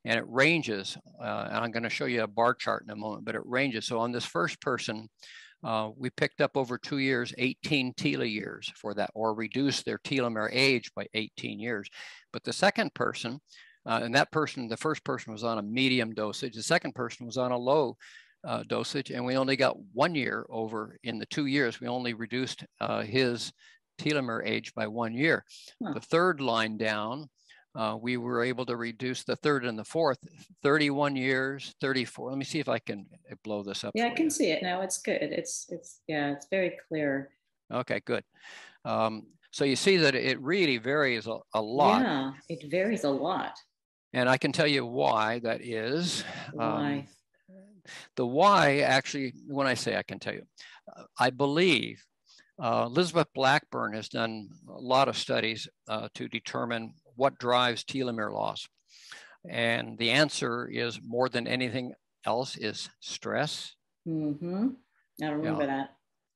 Speaker 2: And it ranges, and I'm going to show you a bar chart in a moment, but it ranges. So on this first person, we picked up over 2 years, 18 telomeres for that, or reduced their telomere age by 18 years. But the second person, and that person, the first person was on a medium dosage. The second person was on a low dosage, and we only got 1 year over in the 2 years. We only reduced his telomere age by 1 year. The third line down, we were able to reduce the third and the fourth, 31 years, 34. Let me see if I can blow this up.
Speaker 1: Yeah, I can see it now. It's good. It's very clear.
Speaker 2: Okay, good. So you see that it really varies a lot.
Speaker 1: Yeah, it varies a lot.
Speaker 2: And I can tell you why that is.
Speaker 1: Why?
Speaker 2: The why, actually, when I say I can tell you, I believe Elizabeth Blackburn has done a lot of studies to determine what drives telomere loss. And the answer is, more than anything else, is stress.
Speaker 1: Mm-hmm. I remember that.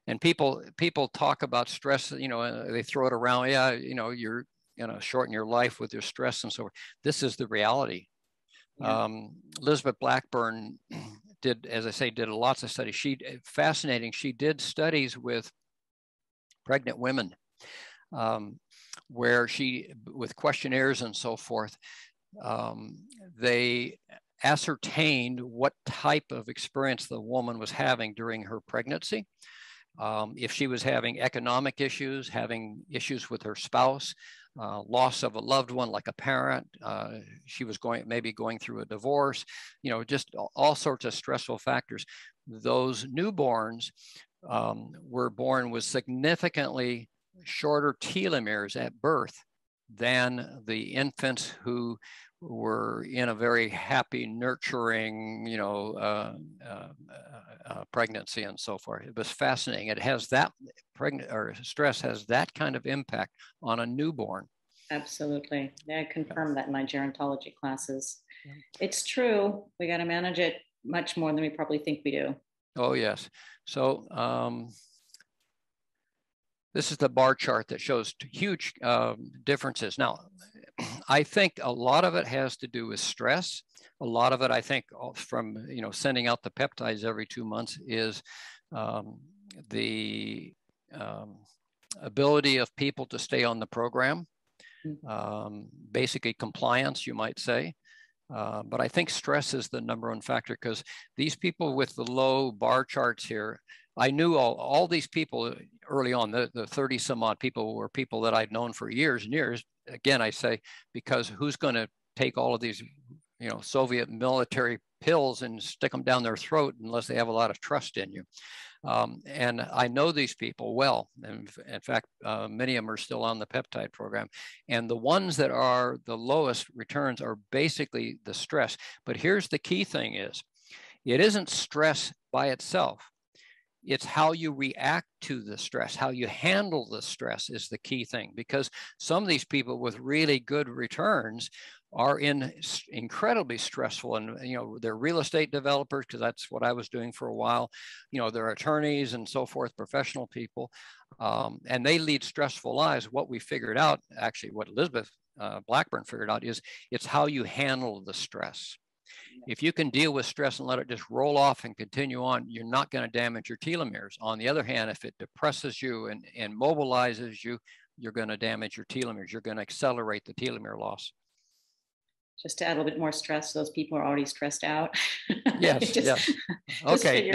Speaker 2: And people talk about stress, they throw it around. Yeah, you're shorten your life with your stress and so forth. This is the reality. Yeah. Elizabeth Blackburn did, as I say, did lots of studies. Fascinating. She did studies with pregnant women, where with questionnaires and so forth, they ascertained what type of experience the woman was having during her pregnancy. If she was having economic issues, having issues with her spouse, loss of a loved one like a parent, she was maybe going through a divorce, just all sorts of stressful factors. Those newborns were born with significantly shorter telomeres at birth than the infants who were in a very happy, nurturing, pregnancy and so forth. It was fascinating. It has that stress has that kind of impact on a newborn.
Speaker 1: Absolutely. Yeah, I confirmed that in my gerontology classes. Yeah. It's true. We got to manage it much more than we probably think we do.
Speaker 2: Oh, yes. So this is the bar chart that shows huge differences. Now, I think a lot of it has to do with stress. A lot of it, I think, from sending out the peptides every 2 months is the ability of people to stay on the program. Basically compliance, you might say. But I think stress is the #1 factor, because these people with the low bar charts here, I knew all these people early on, the 30 some odd people were people that I'd known for years and years. Again, I say, because who's going to take all of these, Soviet military pills and stick them down their throat unless they have a lot of trust in you? And I know these people well. And in fact, many of them are still on the peptide program. And the ones that are the lowest returns are basically the stress. But here's the key thing is, it isn't stress by itself. It's how you react to the stress, how you handle the stress is the key thing, because some of these people with really good returns are in incredibly stressful, and they're real estate developers, because that's what I was doing for a while. They're attorneys and so forth, professional people, and they lead stressful lives. What we figured out, actually, what Elizabeth Blackburn figured out, is it's how you handle the stress. If you can deal with stress and let it just roll off and continue on, you're not going to damage your telomeres. On the other hand, if it depresses you and mobilizes you, you're going to damage your telomeres. You're going to accelerate the telomere loss.
Speaker 1: Just to add a little bit more stress, those people are already stressed out.
Speaker 2: Yes, yes. Okay,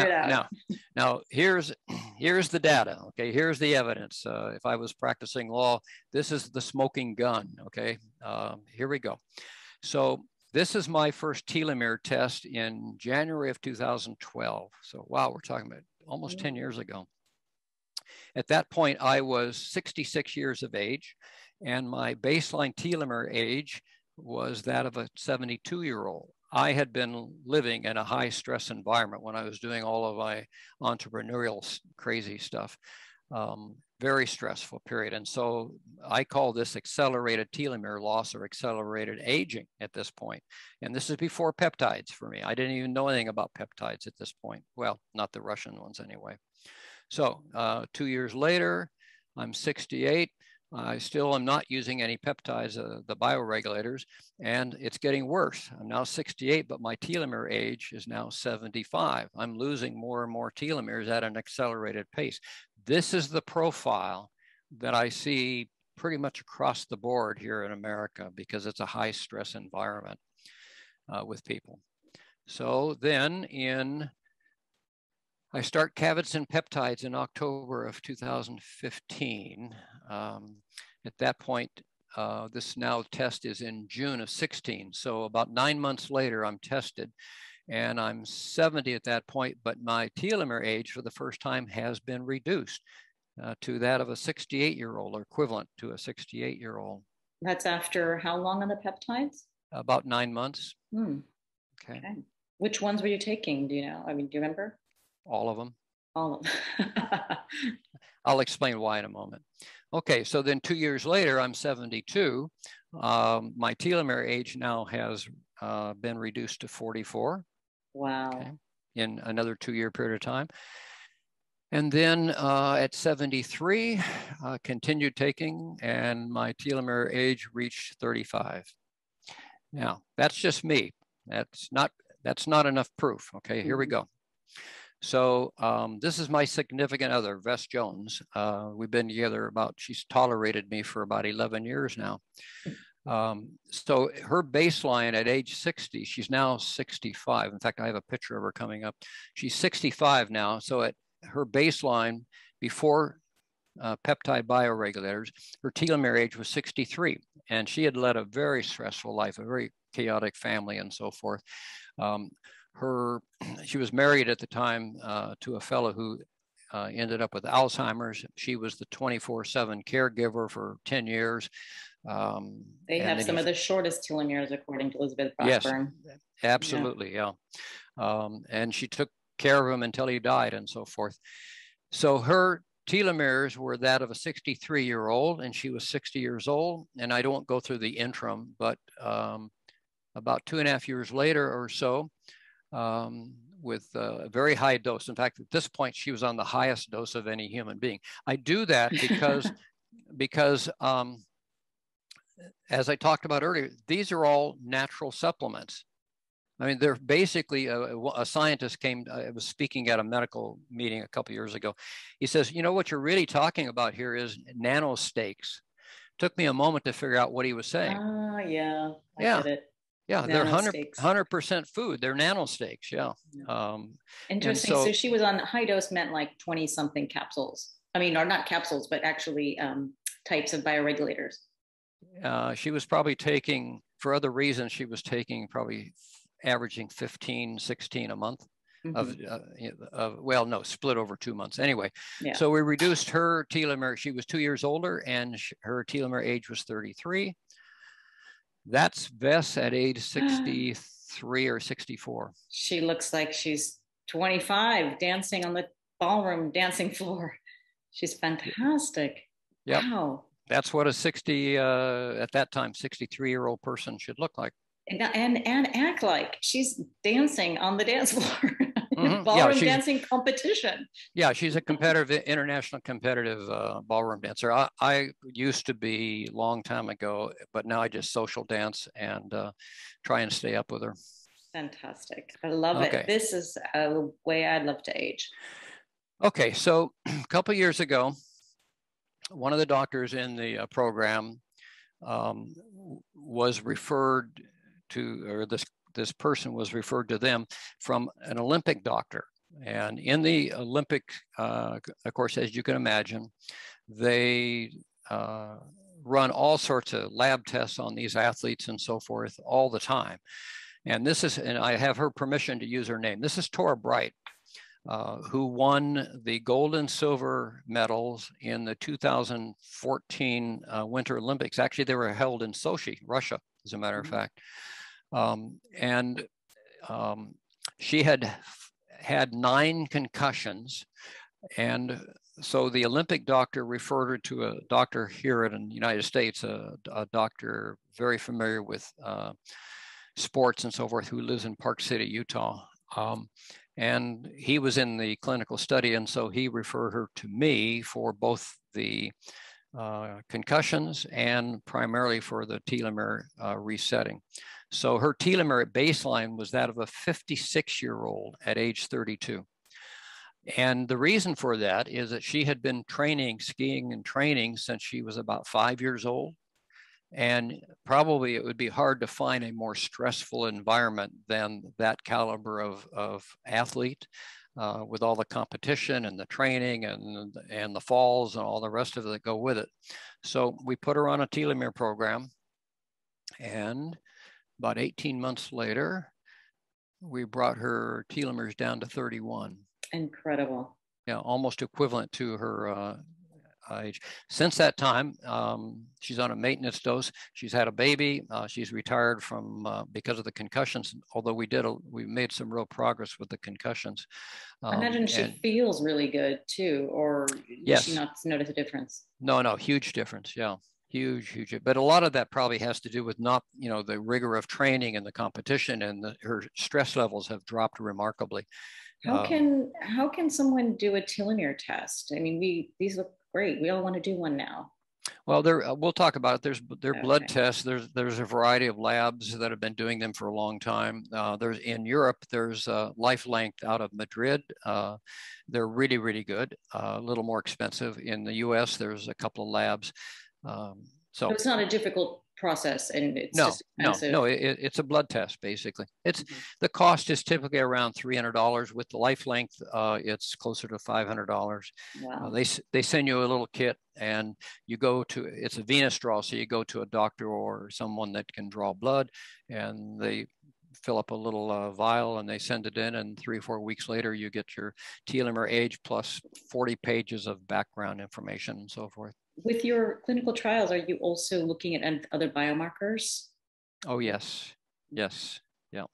Speaker 2: now here's the data. Okay, here's the evidence. If I was practicing law, this is the smoking gun. Okay, here we go. So this is my first telomere test in January of 2012. So wow, we're talking about almost 10 years ago. At that point, I was 66 years of age, and my baseline telomere age was that of a 72-year-old. I had been living in a high stress environment when I was doing all of my entrepreneurial crazy stuff. Very stressful period. And so I call this accelerated telomere loss or accelerated aging at this point. And this is before peptides for me. I didn't even know anything about peptides at this point. Well, not the Russian ones anyway. So 2 years later, I'm 68. I still am not using any peptides, the bioregulators, and it's getting worse. I'm now 68, but my telomere age is now 75. I'm losing more and more telomeres at an accelerated pace. This is the profile that I see pretty much across the board here in America, because it's a high stress environment with people. So then I start Cavitsin peptides in October of 2015. At that point, this now test is in June of 16. So about 9 months later, I'm tested, and I'm 70 at that point, but my telomere age for the first time has been reduced to that of a 68-year-old, or equivalent to a 68-year-old.
Speaker 1: That's after how long on the peptides?
Speaker 2: About 9 months.
Speaker 1: Okay. Which ones were you taking? Do you know? I mean, do you remember?
Speaker 2: All of them.
Speaker 1: All of them.
Speaker 2: I'll explain why in a moment. Okay, so then 2 years later, I'm 72. My telomere age now has been reduced to 44.
Speaker 1: Wow.
Speaker 2: Okay, in another 2-year period of time. And then at 73, continued taking, and my telomere age reached 35. Now, that's just me. That's not enough proof. Okay, here we go. So this is my significant other, Vess Jones. We've been together she's tolerated me for about 11 years now. So her baseline at age 60, she's now 65. In fact, I have a picture of her coming up. She's 65 now. So at her baseline before peptide bioregulators, her telomere age was 63. And she had led a very stressful life, a very chaotic family and so forth. She was married at the time to a fellow who ended up with Alzheimer's. She was the 24/7 caregiver for 10 years.
Speaker 1: They have some of the shortest telomeres, according to Elizabeth Blackburn.
Speaker 2: Yes, absolutely, yeah. And she took care of him until he died and so forth. So her telomeres were that of a 63-year-old, and she was 60 years old. And I don't go through the interim, but about 2.5 years later or so, with a very high dose. In fact, at this point, she was on the highest dose of any human being. I do that because as I talked about earlier, these are all natural supplements. I mean, they're basically, a scientist came, I was speaking at a medical meeting a couple of years ago. He says, you know, what you're really talking about here is nanosteaks. Took me a moment to figure out what he was saying.
Speaker 1: Yeah, I get it.
Speaker 2: Yeah, they're 100% food. They're nanosteaks, yeah.
Speaker 1: Interesting. So she was on high dose, meant like 20-something capsules. I mean, or not capsules, but actually types of bioregulators.
Speaker 2: She was probably taking, for other reasons, she was taking probably averaging 15, 16 a month. Well, no, split over 2 months. Anyway, so we reduced her telomere. She was 2 years older, and her telomere age was 33. That's Vess at age 63 or 64.
Speaker 1: She looks like she's 25, dancing on the ballroom dancing floor. She's fantastic.
Speaker 2: Yep.
Speaker 1: Wow.
Speaker 2: That's what a at that time, 63-year-old person should look like.
Speaker 1: And act like. She's dancing on the dance floor. Ballroom dancing competition.
Speaker 2: Yeah, she's a competitive, international competitive ballroom dancer. I used to be a long time ago, but now I just social dance and try and stay up with her.
Speaker 1: Fantastic. I love it. This is a way I'd love to age. Okay,
Speaker 2: so a couple of years ago, one of the doctors in the program was referred to, or this person was referred to them from an Olympic doctor. And in the Olympic, of course, as you can imagine, they run all sorts of lab tests on these athletes and so forth all the time. And and I have her permission to use her name. This is Tora Bright, who won the gold and silver medals in the 2014 Winter Olympics. Actually, they were held in Sochi, Russia, as a matter of fact. She had 9 concussions. And so the Olympic doctor referred her to a doctor here in the United States, a doctor very familiar with sports and so forth, who lives in Park City, Utah. And he was in the clinical study. And so he referred her to me for both the concussions and primarily for the telomere resetting. So her telomere at baseline was that of a 56-year-old at age 32. And the reason for that is that she had been skiing and training since she was about 5 years old. And probably it would be hard to find a more stressful environment than that caliber of athlete, with all the competition and the training and the falls and all the rest of it that go with it. So we put her on a telomere program, and about 18 months later, we brought her telomeres down to 31.
Speaker 1: Incredible.
Speaker 2: Yeah, almost equivalent to her age. Since that time, she's on a maintenance dose. She's had a baby. She's retired from because of the concussions. Although we made some real progress with the concussions.
Speaker 1: I imagine she feels really good too, or does she not notice a difference?
Speaker 2: No, huge difference. Yeah, huge. But a lot of that probably has to do with not, the rigor of training and the competition, and her stress levels have dropped remarkably.
Speaker 1: How can someone do a telomere test? I mean, these look great. We all want to do one now.
Speaker 2: Well, we'll talk about it. There are blood tests. There's a variety of labs that have been doing them for a long time. In Europe, there's Life Length out of Madrid. They're really, really good. A little more expensive. In the U.S., there's a couple of labs. So
Speaker 1: it's not a difficult process, and it's just expensive.
Speaker 2: No, it's a blood test, basically. The cost is typically around $300. With the Life Length, it's closer to $500.
Speaker 1: Wow.
Speaker 2: They send you a little kit, and it's a venous draw, so you go to a doctor or someone that can draw blood, and they fill up a little vial and they send it in, and 3 or 4 weeks later you get your telomere age plus 40 pages of background information and so forth.
Speaker 1: With your clinical trials, are you also looking at other biomarkers?
Speaker 2: Oh, yes. Yes. Yeah.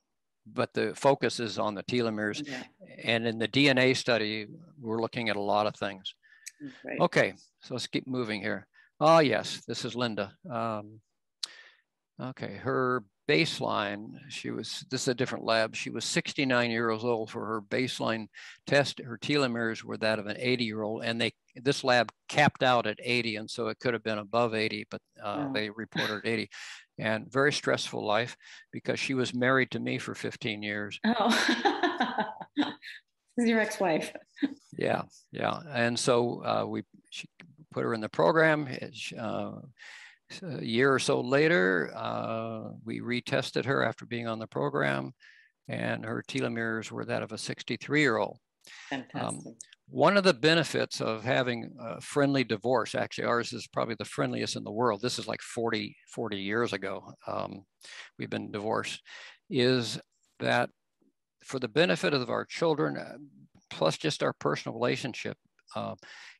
Speaker 2: But the focus is on the telomeres.
Speaker 1: Yeah.
Speaker 2: And in the DNA study, we're looking at a lot of things.
Speaker 1: Right.
Speaker 2: Okay. So let's keep moving here. Oh, yes. This is Linda. Okay. Her baseline, this is a different lab. She was 69 years old for her baseline test. Her telomeres were that of an 80-year-old, and this lab capped out at 80, and so it could have been above 80, but they reported 80. And very stressful life because she was married to me for 15 years.
Speaker 1: Oh, this is your ex-wife.
Speaker 2: Yeah, yeah. And so she put her in the program. A year or so later, we retested her after being on the program, and her telomeres were that of a 63-year-old.
Speaker 1: Fantastic.
Speaker 2: One of the benefits of having a friendly divorce, actually ours is probably the friendliest in the world. This is like 40 years ago. We've been divorced, is that for the benefit of our children, plus just our personal relationship,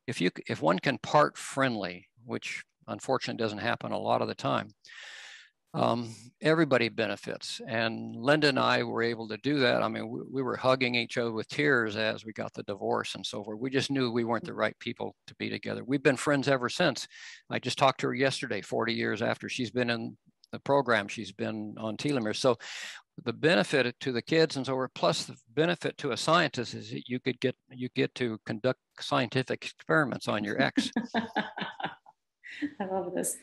Speaker 2: if one can part friendly, which unfortunately doesn't happen a lot of the time, everybody benefits. And Linda and I were able to do that. I mean, we were hugging each other with tears as we got the divorce and so forth. We just knew we weren't the right people to be together. We've been friends ever since. I just talked to her yesterday, 40 years after she's been in the program. She's been on telomeres. So the benefit to the kids and so forth, plus the benefit to a scientist, is that you get to conduct scientific experiments on your ex.
Speaker 1: I love this.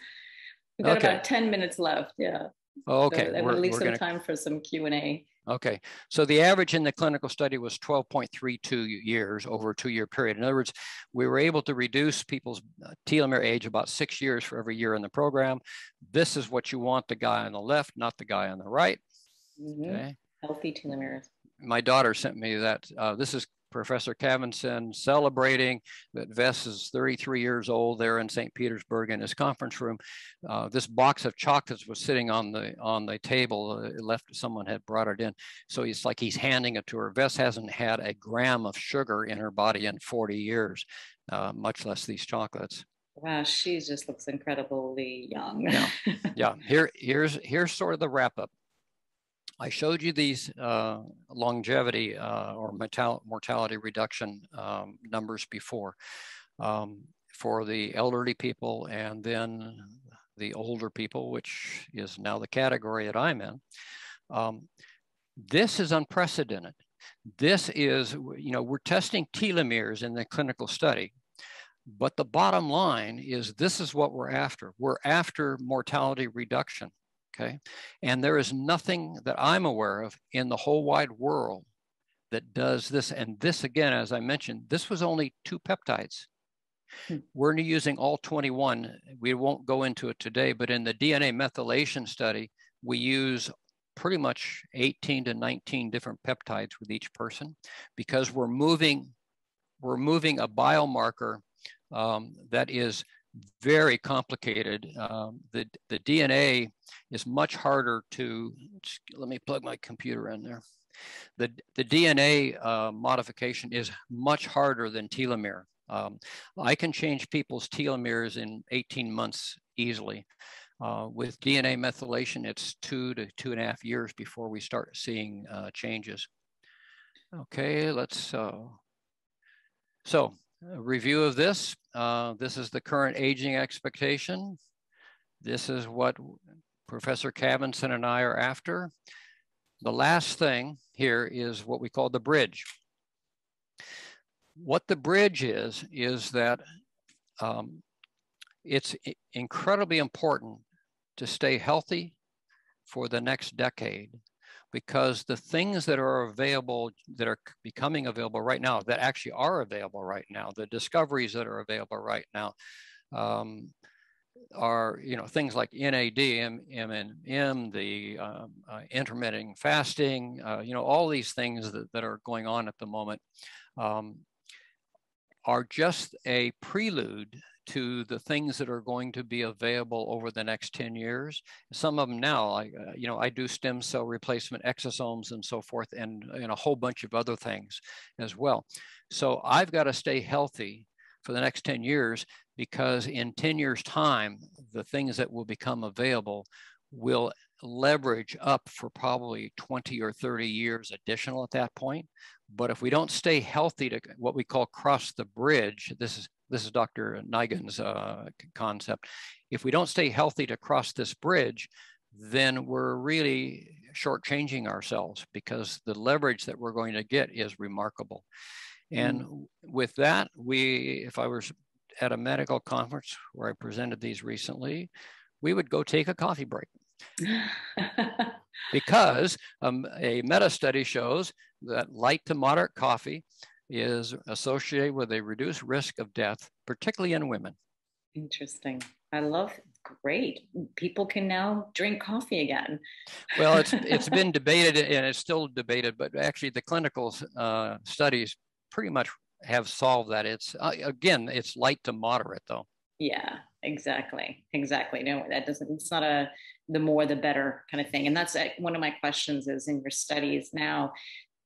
Speaker 1: We've got about 10 minutes left. Yeah.
Speaker 2: Okay.
Speaker 1: So we'll leave some time for some Q&A.
Speaker 2: Okay. So the average in the clinical study was 12.32 years over a 2-year period. In other words, we were able to reduce people's telomere age about 6 years for every year in the program. This is what you want the guy on the left, not the guy on the right.
Speaker 1: Mm-hmm. Okay. Healthy telomeres.
Speaker 2: My daughter sent me that. This is Professor Cavinson celebrating that Vess is 33 years old there in St. Petersburg in his conference room. This box of chocolates was sitting on the table. Someone had brought it in. So it's like he's handing it to her. Vess hasn't had a gram of sugar in her body in 40 years, much less these chocolates.
Speaker 1: Wow, she just looks incredibly young.
Speaker 2: Yeah, yeah. Here's sort of the wrap up. I showed you these longevity or mortality reduction numbers before for the elderly people and then the older people, which is now the category that I'm in. This is unprecedented. This is, we're testing telomeres in the clinical study, but the bottom line is this is what we're after. We're after mortality reduction. Okay. And there is nothing that I'm aware of in the whole wide world that does this. And this, again, as I mentioned, this was only 2 peptides. We're using all 21. We won't go into it today, but in the DNA methylation study, we use pretty much 18 to 19 different peptides with each person because we're moving a biomarker that is very complicated. The DNA is much harder to, let me plug my computer in there. The DNA modification is much harder than telomere. I can change people's telomeres in 18 months easily. With DNA methylation, it's 2 to 2.5 years before we start seeing changes. Okay, let's, so a review of this. This is the current aging expectation. This is what Professor Cavinson and I are after. The last thing here is what we call the bridge. What the bridge is that it's incredibly important to stay healthy for the next decade, because the things that are available, that are becoming available right now, that actually are available right now, the discoveries that are available right now are, things like NAD, MMM, the intermittent fasting, all these things that are going on at the moment are just a prelude to the things that are going to be available over the next 10 years. Some of them now, I do stem cell replacement, exosomes and so forth, and a whole bunch of other things as well. So I've got to stay healthy for the next 10 years because in 10 years' time, the things that will become available will leverage up for probably 20 or 30 years additional at that point. But if we don't stay healthy to what we call cross the bridge, this is Dr. Nigan's concept. If we don't stay healthy to cross this bridge, then we're really shortchanging ourselves, because the leverage that we're going to get is remarkable. And with that, if I was at a medical conference where I presented these recently, we would go take a coffee break. Because a meta study shows that light to moderate coffee is associated with a reduced risk of death, particularly in women.
Speaker 1: Interesting. I love it. Great. People can now drink coffee again.
Speaker 2: Well, it's been debated, and it's still debated, but actually the clinical studies pretty much have solved that. It's again, it's light to moderate though.
Speaker 1: Yeah, exactly. No, that doesn't, it's not a the more the better kind of thing. And that's one of my questions is, in your studies now,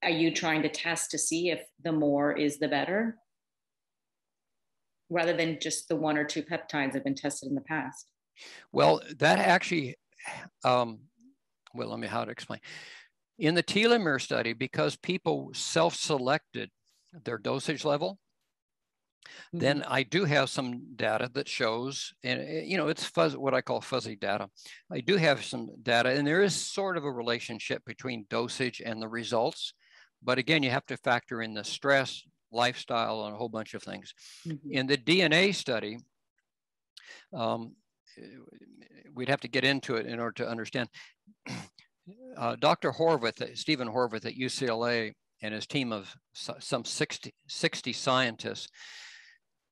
Speaker 1: are you trying to test to see if the more is the better, rather than just the 1 or 2 peptides have been tested in the past?
Speaker 2: Well, that actually, well, let me how to explain. In the telomere study, because people self-selected their dosage level, then I do have some data that shows, and it's what I call fuzzy data. I do have some data, and there is sort of a relationship between dosage and the results. But again, you have to factor in the stress, lifestyle, and a whole bunch of things. In the DNA study, we'd have to get into it in order to understand. Dr. Horvath, Stephen Horvath at UCLA, and his team of some 60 scientists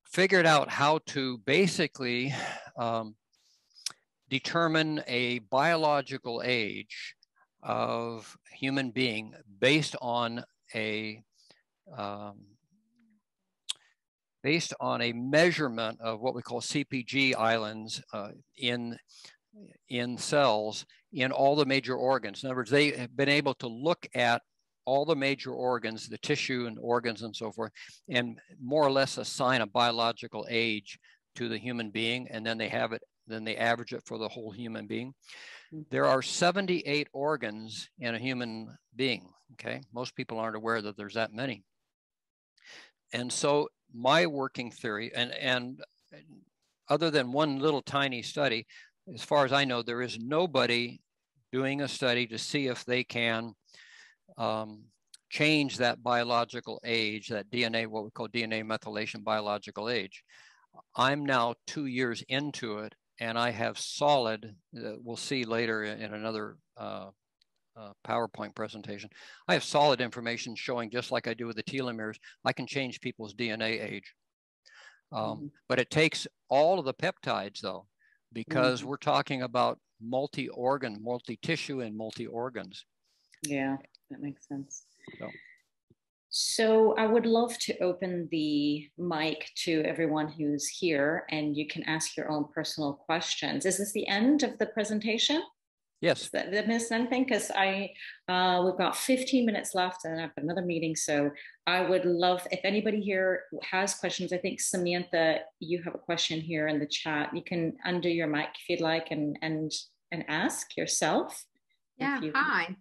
Speaker 2: figured out how to basically determine a biological age of human being based on a measurement of what we call CPG islands in cells in all the major organs. In other words, they have been able to look at all the major organs, the tissue and organs and so forth, and more or less assign a biological age to the human being, and then they average it for the whole human being. There are 78 organs in a human being, okay? Most people aren't aware that there's that many. And so my working theory, and other than one little tiny study, as far as I know, there is nobody doing a study to see if they can change that biological age, that DNA, what we call DNA methylation biological age. I'm now 2 years into it, and I have solid, we'll see later in another PowerPoint presentation, I have solid information showing, just like I do with the telomeres, I can change people's DNA age. But it takes all of the peptides though, because we're talking about multi-organ, multi-tissue, and multi-organs.
Speaker 1: Yeah, that makes sense. So I would love to open the mic to everyone who's here, and you can ask your own personal questions. Is this the end of the presentation?
Speaker 2: Yes.
Speaker 1: Did I miss anything? Because we've got 15 minutes left and I've got another meeting. So I would love, if anybody here has questions. I think Samantha, you have a question here in the chat. You can undo your mic if you'd like and ask yourself.
Speaker 3: Yeah, hi.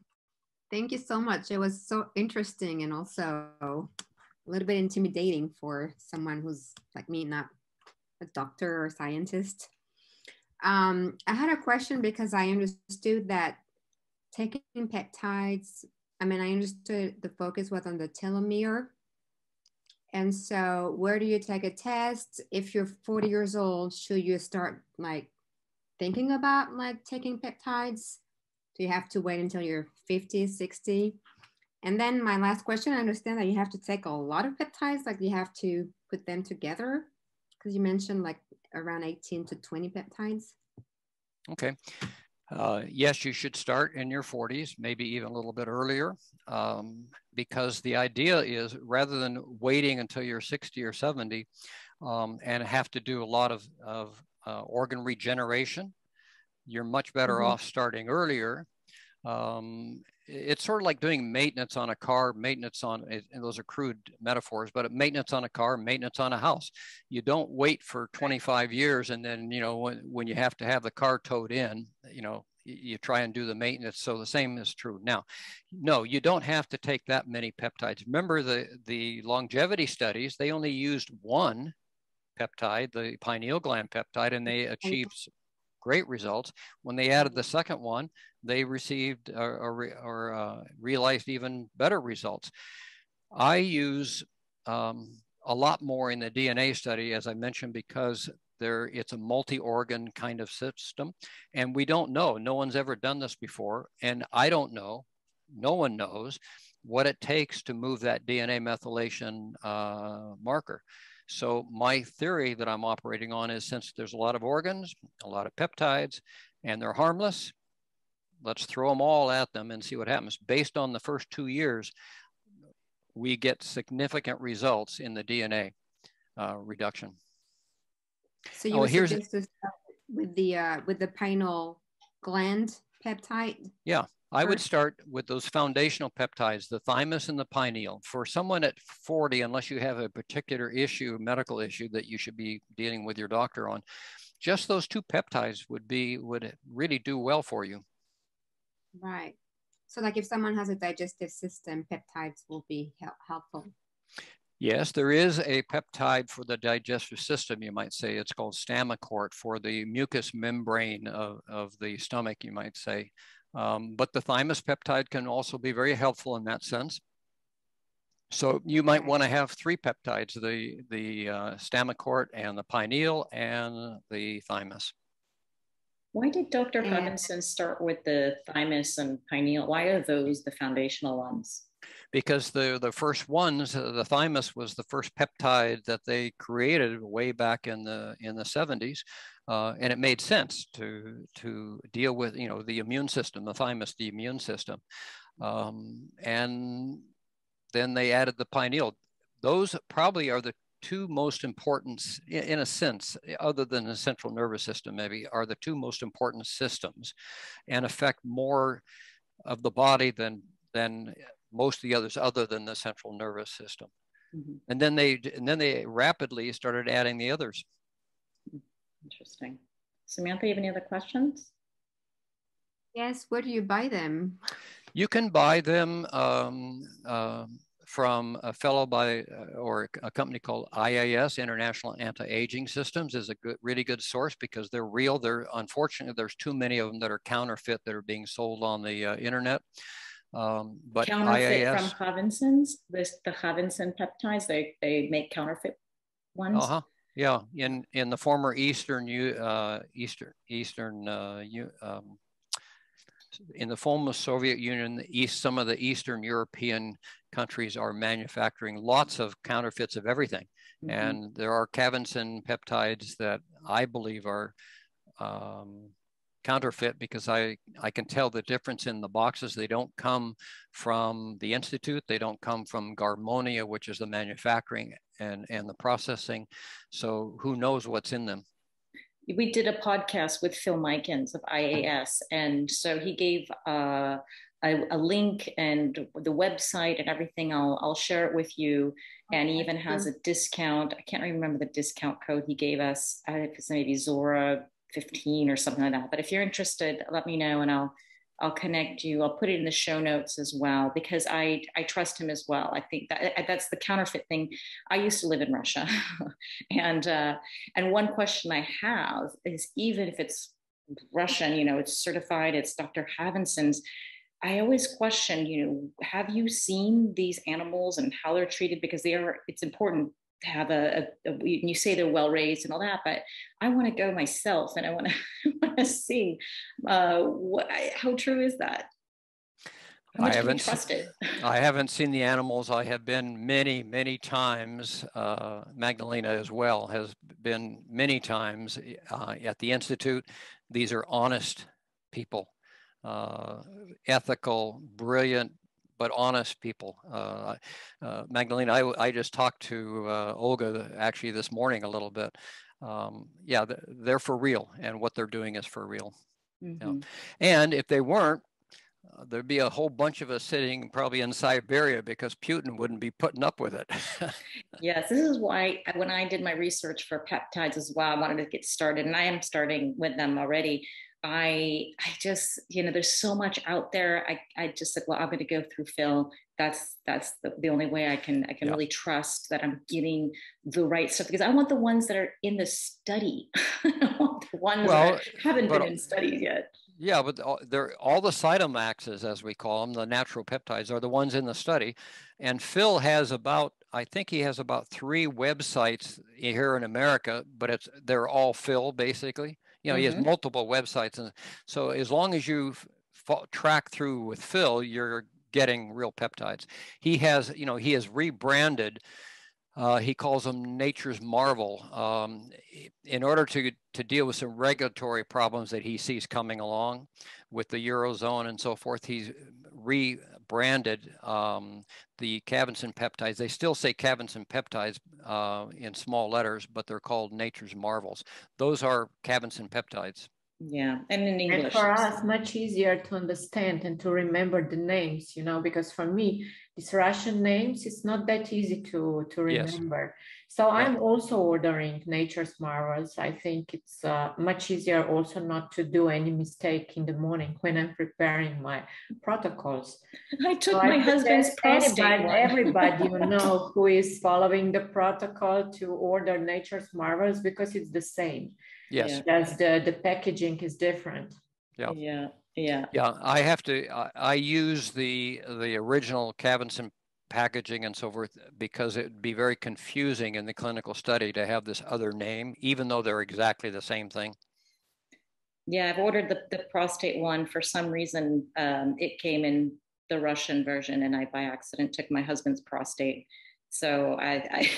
Speaker 3: Thank you so much. It was so interesting and also a little bit intimidating for someone who's like me, not a doctor or scientist. I had a question because I understood that taking peptides, I understood the focus was on the telomere. And so where do you take a test? If you're 40 years old, should you start like thinking about like taking peptides? Do you have to wait until you're 50, 60? And then my last question, I understand that you have to take a lot of peptides, like you have to put them together, because you mentioned like around 18 to 20 peptides. Okay.
Speaker 2: Yes, you should start in your 40s, maybe even a little bit earlier, because the idea is rather than waiting until you're 60 or 70 and have to do a lot of organ regeneration, you're much better off starting earlier. it's sort of like doing maintenance on a car, maintenance on, and those are crude metaphors, but maintenance on a car, maintenance on a house. You don't wait for 25 years and then, you know, when you have to have the car towed in, you know, you try and do the maintenance. So the same is true. Now, no, you don't have to take that many peptides. Remember the longevity studies, they only used one peptide, the pineal gland peptide, and they achieved great results. When they added the second one, they received or realized even better results. I use a lot more in the DNA study, as I mentioned, because it's a multi-organ kind of system, and we don't know. No one's ever done this before, and I don't know. No one knows what it takes to move that DNA methylation marker. So my theory that I'm operating on is, since there's a lot of organs, a lot of peptides, and they're harmless, let's throw them all at them and see what happens. Based on the first 2 years, we get significant results in the DNA reduction.
Speaker 3: So you would suggest to start with the pineal gland peptide?
Speaker 2: Yeah. I would start with those foundational peptides, the thymus and the pineal. For someone at 40, unless you have a particular issue, medical issue that you should be dealing with your doctor on, just those 2 peptides would really do well for you.
Speaker 3: Right. So like if someone has a digestive system, peptides will be helpful.
Speaker 2: Yes, there is a peptide for the digestive system, you might say. It's called Stamicort, for the mucous membrane of the stomach, you might say. But the thymus peptide can also be very helpful in that sense. So you might want to have 3 peptides, the Stamicort and the pineal and the thymus.
Speaker 1: Why did Dr. Hutchinson start with the thymus and pineal? Why are those the foundational ones?
Speaker 2: Because the first ones, the thymus was the first peptide that they created way back in the 70s. And it made sense to deal with, you know, the immune system, the thymus, the immune system. And then they added the pineal. Those probably are the 2 most important, in a sense, other than the central nervous system, maybe, are the 2 most important systems and affect more of the body than most of the others, other than the central nervous system. Mm-hmm. And then they rapidly started adding the others.
Speaker 1: Interesting. Samantha, you have any other questions?
Speaker 3: Yes, where do you buy them? You
Speaker 2: can buy them from a fellow or a company called IAS, International Anti-Aging Systems, is a really good source because they're real. Unfortunately, there's too many of them that are counterfeit that are being sold on the internet. But
Speaker 1: counterfeit IAS, from Hutchinson's, the Hutchinson peptides, they make counterfeit ones.
Speaker 2: Yeah, in the former in the former Soviet Union, some of the Eastern European countries are manufacturing lots of counterfeits of everything. Mm-hmm. And there are Hutchinson peptides that I believe are counterfeit, because I can tell the difference in the boxes. They don't come from the Institute. They don't come from Garmonia, which is the manufacturing and the processing. So who knows what's in them?
Speaker 1: We did a podcast with Phil Mikens of IAS. And so he gave a link and the website and everything. I'll share it with you. And he even has a discount. I can't remember the discount code he gave us. I think it's maybe Zora 15 or something like that. But if you're interested, let me know and I'll connect you. I'll put it in the show notes as well, because I trust him as well. I think that's the counterfeit thing. I used to live in Russia. and one question I have is, even if it's Russian, you know, it's certified, it's Dr. Hutchinson's, I always question, have you seen these animals and how they're treated? Because it's important to have you say they're well raised and all that, but I want to go myself and I want to see how true is that? How much can we trust it?
Speaker 2: I haven't seen the animals. I have been many, many times. Magdalena as well has been many times at the Institute. These are honest people, ethical, brilliant, but honest people. Magdalena, I just talked to Olga actually this morning a little bit. Yeah, they're for real, and what they're doing is for real. Mm-hmm. And if they weren't, there'd be a whole bunch of us sitting probably in Siberia because Putin wouldn't be putting up with it.
Speaker 1: Yes, this is why when I did my research for peptides as well, I wanted to get started, and I am starting with them already. I just, there's so much out there. I just said, well, I'm going to go through Phil. That's the only way I can really trust that I'm getting the right stuff, because I want the ones that are in the study. I don't want the ones that haven't been in studies yet.
Speaker 2: Yeah, but they're all the cytomaxes, as we call them, the natural peptides, are the ones in the study. And Phil has I think he has about 3 websites here in America, but they're all Phil, basically. He has multiple websites. And so as long as you track through with Phil, you're getting real peptides. He has rebranded. He calls them Nature's Marvel, in order to deal with some regulatory problems that he sees coming along with the Eurozone and so forth. He's rebranded the Cavensin peptides. They still say Cavensin peptides in small letters, but they're called Nature's Marvels. Those are Cavensin peptides.
Speaker 1: Yeah, and in English.
Speaker 4: And for us, much easier to understand and to remember the names, because for me, these Russian names, it's not that easy to remember. Yes. So I'm also ordering Nature's Marvels. I think it's much easier also not to do any mistake in the morning when I'm preparing my protocols.
Speaker 1: I took my husband's prostate one.
Speaker 4: Everybody who is following the protocol to order Nature's Marvels, because it's the same.
Speaker 2: Yes.
Speaker 4: Because the packaging is different.
Speaker 2: Yeah. I have to. I use the original Cavensin packaging and so forth, because it would be very confusing in the clinical study to have this other name, even though they're exactly the same thing.
Speaker 1: Yeah, I've ordered the prostate one. For some reason, it came in the Russian version, and I by accident took my husband's prostate. So I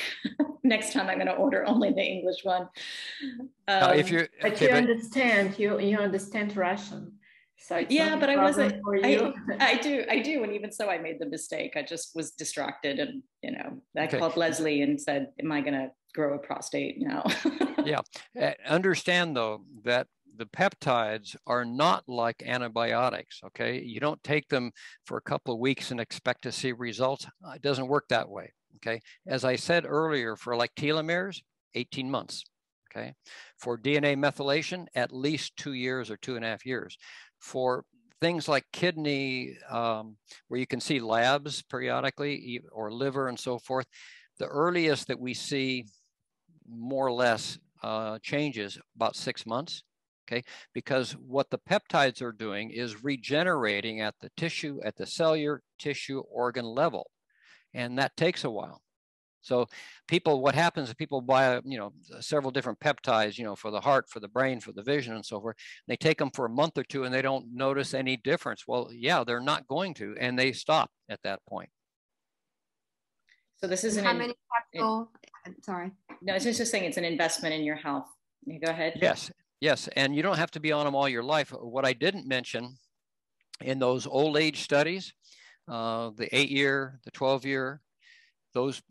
Speaker 1: next time I'm going to order only the English one.
Speaker 4: But you understand Russian. So
Speaker 1: yeah, but I wasn't. I do, and even so, I made the mistake. I just was distracted, and I called Leslie and said, "Am I going to grow a prostate now?"
Speaker 2: Yeah, understand though that the peptides are not like antibiotics. Okay, you don't take them for a couple of weeks and expect to see results. It doesn't work that way. Okay, as I said earlier, for like telomeres, 18 months. Okay, for DNA methylation, at least 2 years or 2.5 years. For things like kidney, where you can see labs periodically, or liver and so forth, the earliest that we see more or less changes about 6 months. Okay, because what the peptides are doing is regenerating at the tissue, at the cellular tissue organ level. And that takes a while. So what happens is people buy, several different peptides, for the heart, for the brain, for the vision and so forth. They take them for a month or two and they don't notice any difference. Well, yeah, they're not going to, and they stop at that point.
Speaker 1: So this isn't
Speaker 3: how many capsules? Sorry.
Speaker 1: No, it's just saying it's an investment in your health. Go ahead.
Speaker 2: Yes. And you don't have to be on them all your life. What I didn't mention in those old age studies, the 8-year, the 12-year, those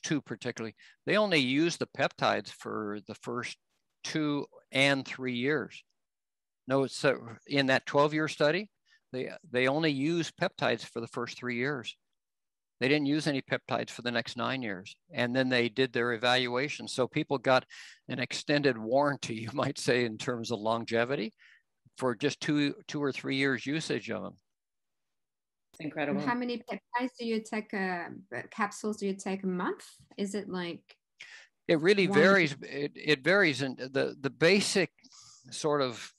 Speaker 2: two particularly, they only use the peptides for the first 2 and 3 years. No, it's in that 12-year study, they only use peptides for the first 3 years. They didn't use any peptides for the next 9 years. And then they did their evaluation. So people got an extended warranty, you might say, in terms of longevity for just 2 or 3 years usage of them.
Speaker 1: Incredible.
Speaker 3: And how many peptides do you take? Capsules do you take a month? Is it like?
Speaker 2: It really varies. It varies, and the basic sort of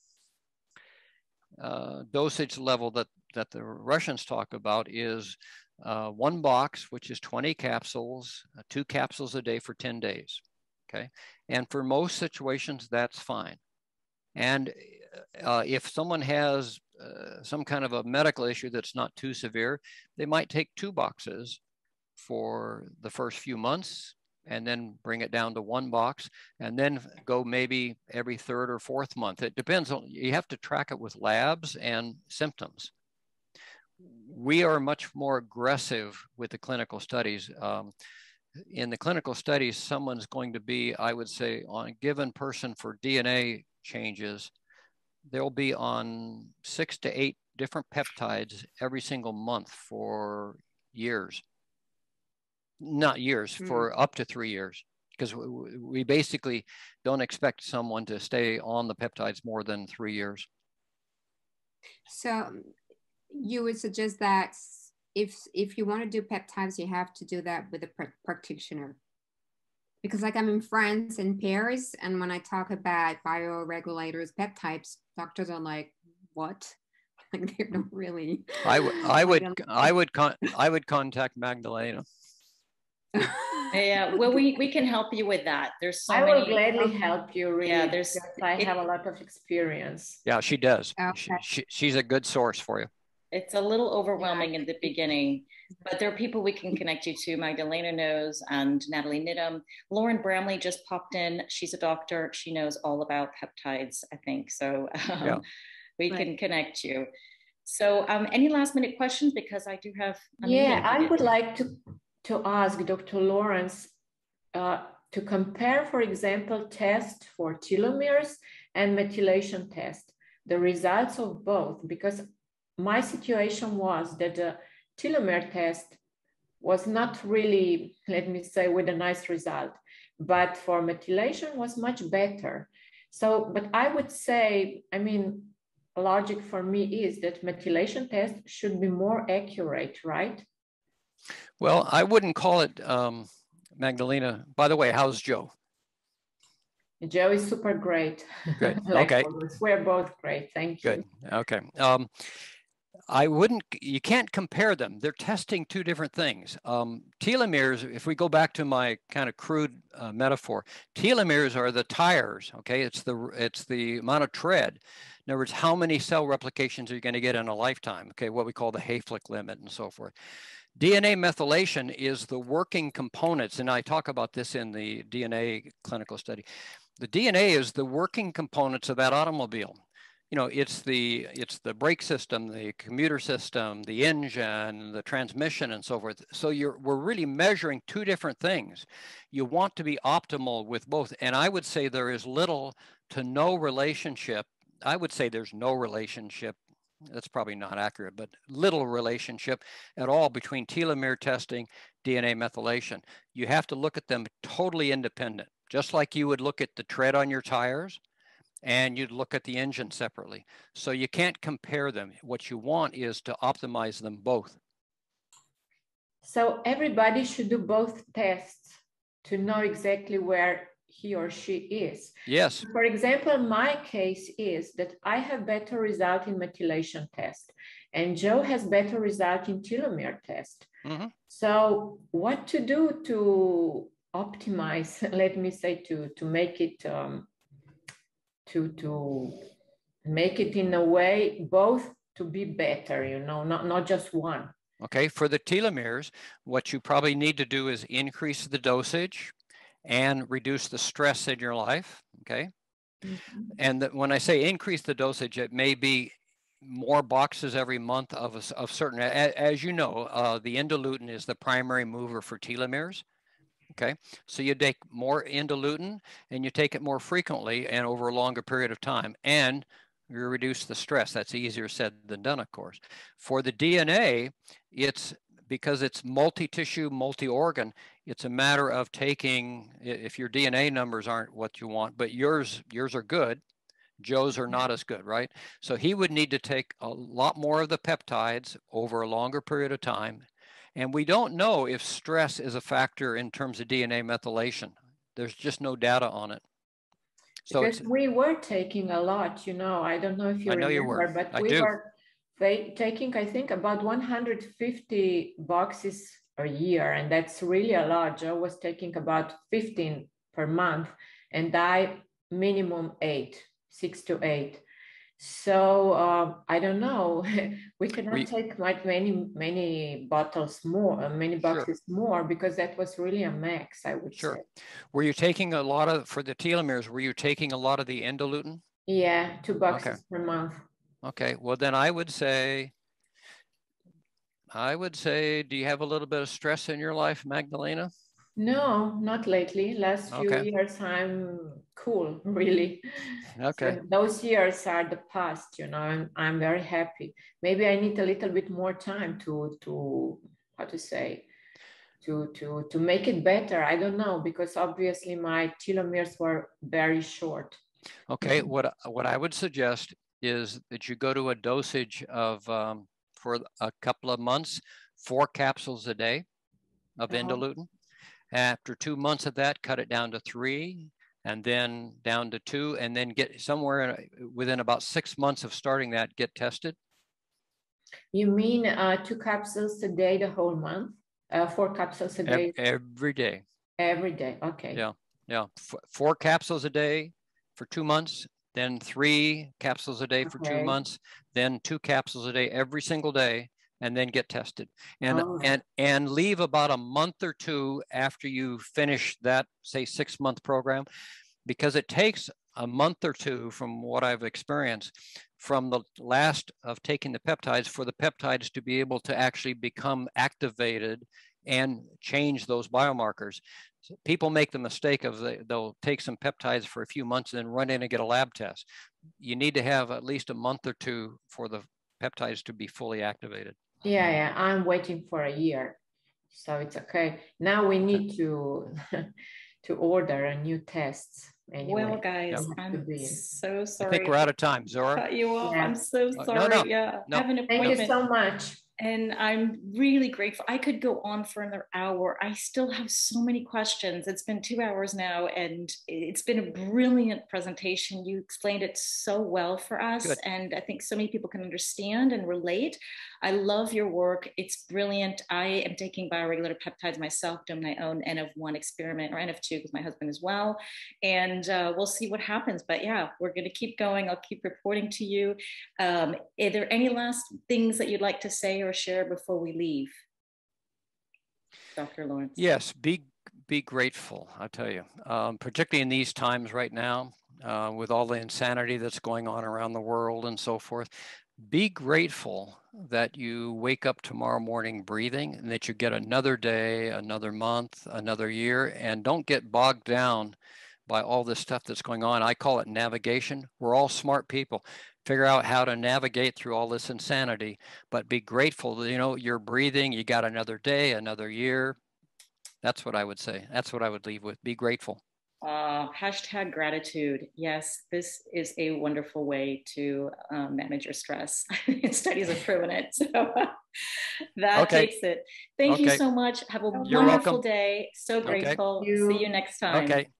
Speaker 2: dosage level that the Russians talk about is 1 box, which is 20 capsules, 2 capsules a day for 10 days. Okay, and for most situations, that's fine. And if someone has some kind of a medical issue that's not too severe, they might take 2 boxes for the first few months and then bring it down to 1 box and then go maybe every 3rd or 4th month. It depends on, you have to track it with labs and symptoms. We are much more aggressive with the clinical studies. In the clinical studies, someone's going to be, I would say, on a given person for DNA changes, they'll be on 6 to 8 different peptides every single month for years. Not years, for up to 3 years. Because we basically don't expect someone to stay on the peptides more than 3 years.
Speaker 3: So you would suggest that if you want to do peptides, you have to do that with a practitioner. Because like I'm in France and Paris, and when I talk about bioregulators, peptides, doctors are like, what? Like they don't really.
Speaker 2: I would contact Magdalena.
Speaker 1: Yeah, well, we can help you with that. There's so
Speaker 4: I
Speaker 1: many.
Speaker 4: will gladly help you. Really,
Speaker 1: yeah,
Speaker 4: I have a lot of experience.
Speaker 2: Yeah, she does.
Speaker 3: Okay.
Speaker 2: She's a good source for you.
Speaker 1: It's a little overwhelming in the beginning, but there are people we can connect you to. Magdalena knows, and Natalie Nidham. Lauren Bramley just popped in. She's a doctor. She knows all about peptides, I think. So
Speaker 2: yeah.
Speaker 1: we can connect you. So any last minute questions? Because I do have a
Speaker 4: meeting. I would like to ask Dr. Lawrence to compare, for example, test for telomeres and methylation test, the results of both, because my situation was that the telomere test was not really, let me say, with a nice result, but for methylation was much better. So, but I would say, I mean, logic for me is that methylation test should be more accurate, right?
Speaker 2: Well, I wouldn't call it, Magdalena. By the way, how's Joe?
Speaker 4: Joe is super great.
Speaker 2: Good.
Speaker 4: Like
Speaker 2: okay.
Speaker 4: always. We're both great. Thank you.
Speaker 2: Good. Okay. You can't compare them. They're testing two different things. Telomeres, if we go back to my kind of crude metaphor, telomeres are the tires, okay? It's the amount of tread. In other words, how many cell replications are you going to get in a lifetime? Okay, what we call the Hayflick limit and so forth. DNA methylation is the working components, and I talk about this in the DNA clinical study. The DNA is the working components of that automobile. You know, it's the brake system, the commuter system, the engine, the transmission, and so forth. So we're really measuring two different things. You want to be optimal with both, and I would say there is little to no relationship. I would say there's no relationship. That's probably not accurate, but little relationship at all between telomere testing, DNA methylation. You have to look at them totally independent, just like you would look at the tread on your tires and you'd look at the engine separately. So you can't compare them. What you want is to optimize them both.
Speaker 4: So everybody should do both tests to know exactly where he or she is.
Speaker 2: Yes.
Speaker 4: For example, my case is that I have better result in methylation test and Joe has better result in telomere test.
Speaker 2: Mm-hmm.
Speaker 4: So what to do to optimize, let me say, to make it, to make it in a way, both to be better, you know, not just one.
Speaker 2: Okay, for the telomeres, what you probably need to do is increase the dosage and reduce the stress in your life, okay? Mm-hmm. And when I say increase the dosage, it may be more boxes every month of certain, as you know, the endolutin is the primary mover for telomeres, okay? So you take more endolutin and you take it more frequently and over a longer period of time, and you reduce the stress. That's easier said than done, of course. For the DNA, it's because it's multi-tissue, multi-organ, it's a matter of taking, if your DNA numbers aren't what you want, but yours are good, Joe's are not as good, right? So he would need to take a lot more of the peptides over a longer period of time. And we don't know if stress is a factor in terms of DNA methylation. There's just no data on it. So
Speaker 4: because we were taking a lot, you know, I don't know if you remember, but we were taking, I think, about 150 boxes a year, and that's really a lot. Joe was taking about 15 per month, and I minimum 6 to 8. So I don't know. We cannot take like many bottles more, many boxes more, because that was really a max, I would say.
Speaker 2: Were you taking a lot of, for the telomeres, were you taking a lot of the endolutin?
Speaker 4: Yeah, 2 boxes per month.
Speaker 2: Okay, well then I would say, do you have a little bit of stress in your life, Magdalena?
Speaker 4: No, not lately. Last few years, I'm cool, really.
Speaker 2: Okay.
Speaker 4: So those years are the past, you know, I'm very happy. Maybe I need a little bit more time to how to say, to make it better. I don't know, because obviously my telomeres were very short.
Speaker 2: Okay, what I would suggest is that you go to a dosage of, for a couple of months, 4 capsules a day of Indolutin. After 2 months of that, cut it down to 3, and then down to 2, and then get somewhere within about 6 months of starting that, get tested.
Speaker 4: You mean 2 capsules a day the whole month? 4 capsules a day?
Speaker 2: Every day.
Speaker 4: Every day, okay.
Speaker 2: Yeah, yeah. 4 capsules a day for 2 months, then 3 capsules a day for 2 months, then 2 capsules a day every single day, and then get tested. And leave about a month or 2 after you finish that, say, 6-month program, because it takes a month or 2, from what I've experienced, from the last of taking the peptides, for the peptides to be able to actually become activated and change those biomarkers. So people make the mistake of they'll take some peptides for a few months and then run in and get a lab test. You need to have at least a month or 2 for the peptides to be fully activated.
Speaker 4: Yeah, I'm waiting for a year, so it's okay. Now we need to order a new test. Anyway,
Speaker 1: well, guys, I'm so sorry.
Speaker 2: I think we're out of time, Zora.
Speaker 1: Cut you off. I'm so sorry.
Speaker 2: No.
Speaker 1: I have an appointment.
Speaker 4: Thank you so much.
Speaker 1: And I'm really grateful. I could go on for another hour. I still have so many questions. It's been 2 hours now, and it's been a brilliant presentation. You explained it so well for us. Good. And I think so many people can understand and relate. I love your work. It's brilliant. I am taking bioregulator peptides myself, doing my own N-of-1 experiment, or N-of-2 with my husband as well. And we'll see what happens. But yeah, we're going to keep going. I'll keep reporting to you. Are there any last things that you'd like to say or share before we leave, Dr. Lawrence?
Speaker 2: Yes, be grateful, I tell you, particularly in these times right now, with all the insanity that's going on around the world and so forth. Be grateful that you wake up tomorrow morning breathing, and that you get another day, another month, another year, and don't get bogged down by all this stuff that's going on. I call it navigation. We're all smart people. Figure out how to navigate through all this insanity, but be grateful that, you know, you're breathing, you got another day, another year. That's what I would say. That's what I would leave with. Be grateful.
Speaker 1: Hashtag gratitude. Yes, this is a wonderful way to manage your stress. Studies have proven it. So that takes it. Thank you so much. Have a wonderful day. So grateful. See you next time.
Speaker 2: Okay.